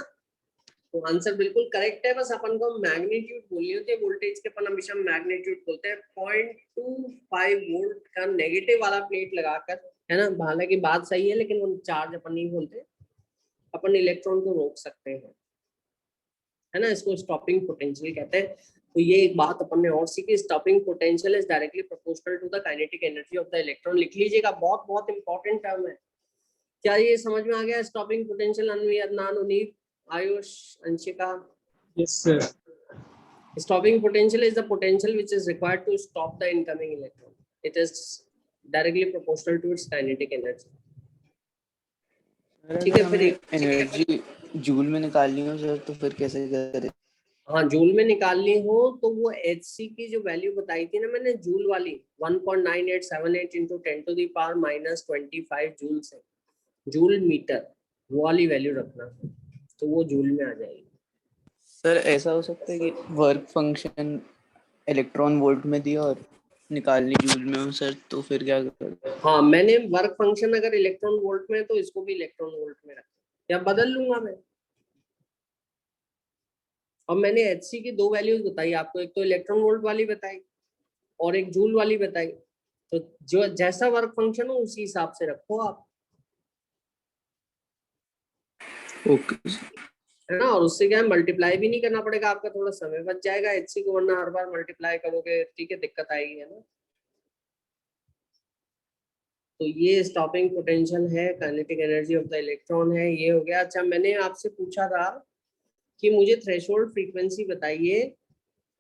तो आंसर बिल्कुल करेक्ट है, बस अपन को मैग्नीट्यूड बोलनी होती है, वोल्टेज के अपन हमेशा मैग्नीट्यूड बोलते हैं। 0.25 वोल्ट का नेगेटिव वाला प्लेट लगाकर, है ना, हालांकि बात सही है लेकिन वो चार्ज अपन नहीं बोलते, अपन इलेक्ट्रॉन को रोक सकते हैं, है ना? इसको स्टॉपिंग पोटेंशियल कहते हैं। तो ये एक बात अपन ने और सीखी, stopping potential is directly proportional to the kinetic energy of the electron. लिख लीजिएगा, बहुत बहुत इंपॉर्टेंट टर्म है। क्या ये समझ में आ गया? Stopping potential, Anvi, Adnan, Unib, Ayush, Anshika? Yes, sir. Stopping potential is the potential which is required to stop the incoming electron. It is directly proportional to its kinetic energy. ठीक है, फिर एनर्जी जूल में निकालनी हो सर तो फिर कैसे करें? हाँ, जूल में निकालनी हो तो वो Hc की जो वैल्यू बताई थी ना मैंने, जूल वाली, 1.9878 into 10⁻⁻25 जूल से, जूल मीटर, वो वाली वैल्यू रखना, तो वो जूल में आ जाएगी। सर ऐसा हो सकता है कि वर्क फंक्शन इलेक्ट्रॉन वोल्ट में दिया और निकालनी जूल में हो सर, तो फिर क्या करें? हाँ, मैंने वर्क फंक्शन अगर इलेक्ट्रॉन वोल्ट में है तो इसको भी इलेक्ट्रॉन वोल्ट में रखा, या बदल लूंगा मैं। और मैंने Hc की दो वैल्यूज बताई आपको, एक तो इलेक्ट्रॉन वोल्ट वाली बताई और एक जूल वाली बताई, तो जो जैसा वर्क फंक्शन हो उसी हिसाब से रखो आप, ओके, है ना? और उससे क्या है, मल्टीप्लाई भी नहीं करना पड़ेगा, आपका थोड़ा समय बच जाएगा Hc को, वरना हर बार मल्टीप्लाई करोगे, ठीक है, दिक्कत आएगी, है ना? तो ये स्टॉपिंग पोटेंशियल है, kinetic energy of the electron है, ये हो गया। अच्छा, मैंने आपसे पूछा था कि मुझे थ्रेशोल्ड फ्रीक्वेंसी बताइए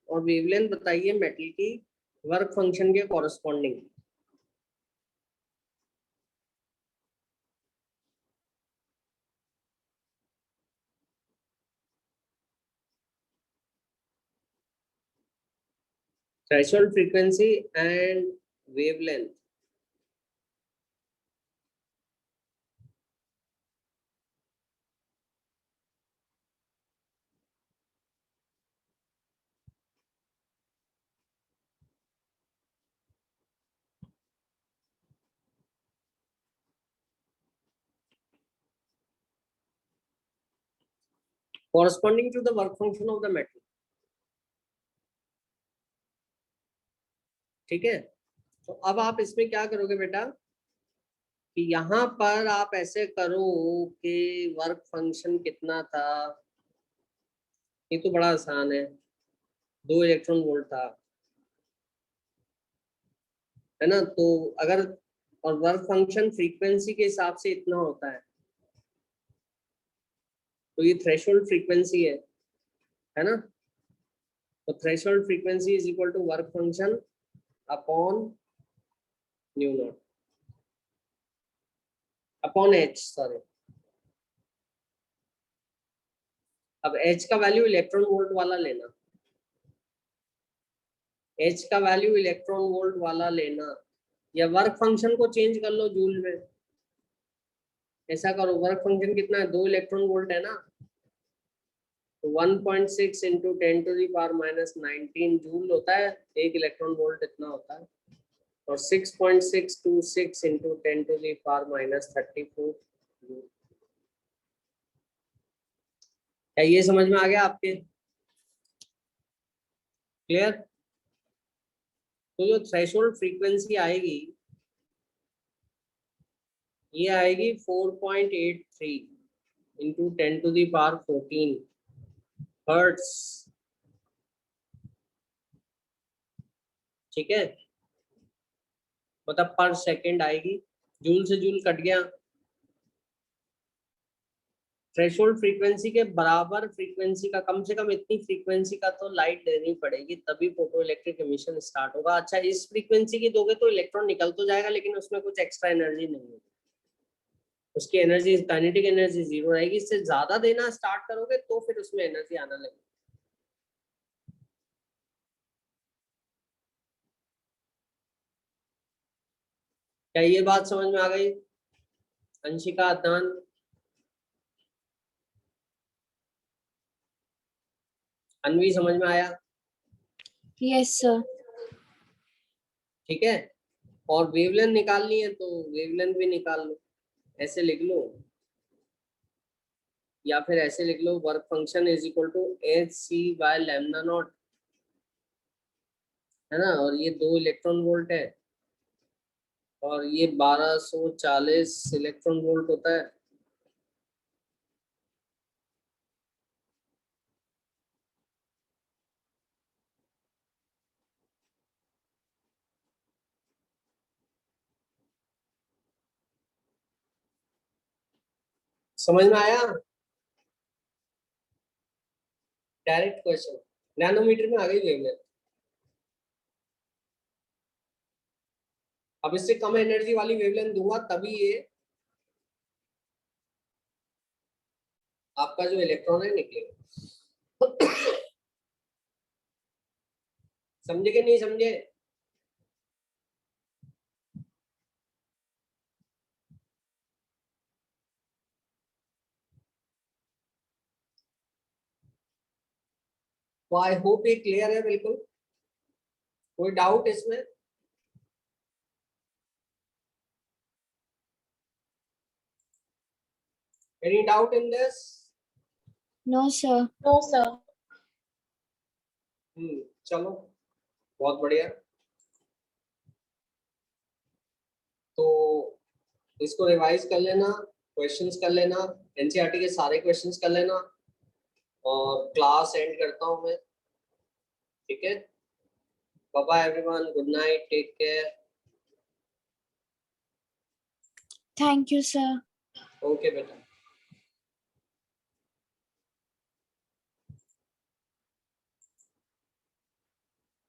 और वेवलेंथ बताइए मेटल की वर्क फंक्शन के corresponding. Threshold frequency and wavelength. corresponding to the work function of the metal, ठीक है? तो अब आप इसमें क्या करोगे बेटा कि यहाँ पर आप ऐसे करो कि वर्क फंक्शन कितना था, ये तो बड़ा आसान है, 2 इलेक्ट्रॉन वोल्ट था, है ना? तो अगर, और वर्क फंक्शन फ्रीक्वेंसी के हिसाब से इतना होता है, तो ये थ्रेशोल्ड फ्रीक्वेंसी है ना? तो threshold frequency is equal to work function upon nu not upon H, sorry. अब एच का वैल्यू इलेक्ट्रॉन वोल्ट वाला लेना, एच का वैल्यू इलेक्ट्रॉन वोल्ट वाला लेना, या वर्क फंक्शन को चेंज कर लो जूल में। ऐसा करो, वर्क फंक्शन कितना है, 2 इलेक्ट्रॉन वोल्ट है ना, तो 1.6 into 10⁻⁻19 जूल होता है, 1 इलेक्ट्रॉन वोल्ट इतना होता है। और 6.626 into 10 to the power minus 34। क्या ये समझ में आ गया आपके? क्लियर? तो जो थ्रेशोल्ड फ्रीक्वेंसी आएगी ये आएगी 4.83 into 10 to the power 14 hertz. ठीक है, मतलब पर सेकंड आएगी। जूल से जूल कट गया। थ्रेशोल्ड फ्रीक्वेंसी के बराबर फ्रीक्वेंसी का, कम से कम इतनी फ्रीक्वेंसी का तो लाइट देनी पड़ेगी, तभी फोटो इलेक्ट्रिक एमिशन स्टार्ट होगा। अच्छा, इस फ्रीक्वेंसी की दोगे तो इलेक्ट्रॉन निकल तो जाएगा, लेकिन उसमें कुछ एक्स्ट्रा एनर्जी नहीं होगी, उसकी एनर्जी, काइनेटिक एनर्जी जीरो रहेगी। इससे ज्यादा देना स्टार्ट करोगे तो फिर उसमें एनर्जी आना लगेगी। क्या ये बात समझ में आ गई? अंशिका, अदनान, अनवी, समझ में आया? Yes sir. ठीक है, और वेवलेंथ निकालनी है तो वेवलेंथ भी निकाल लो, ऐसे लिख लो, या फिर ऐसे लिख लो, work function is equal to H C by lambda naught, है ना। और ये 2 इलेक्ट्रॉन वोल्ट है और ये 1240 इलेक्ट्रॉन वोल्ट होता है। समझ में आया? डायरेक्ट क्वेश्चन, नैनोमीटर में आ गई वेवलेंथ। अब इससे कम एनर्जी वाली वेवलेंथ दूंगा तभी ये आपका जो इलेक्ट्रॉन है निकलेगा। समझे कि नहीं समझे? तो आई होप ये क्लियर है बिल्कुल। कोई डाउट इसमें? Any doubt in this? No sir. No, sir. चलो, बहुत बढ़िया। तो इसको रिवाइज कर लेना, क्वेश्चंस कर लेना, एनसीईआरटी के सारे क्वेश्चंस कर लेना, और क्लास एंड करता हूं मैं। ठीक है, bye bye everyone, good night, take care. Thank you sir. Okay बेटा।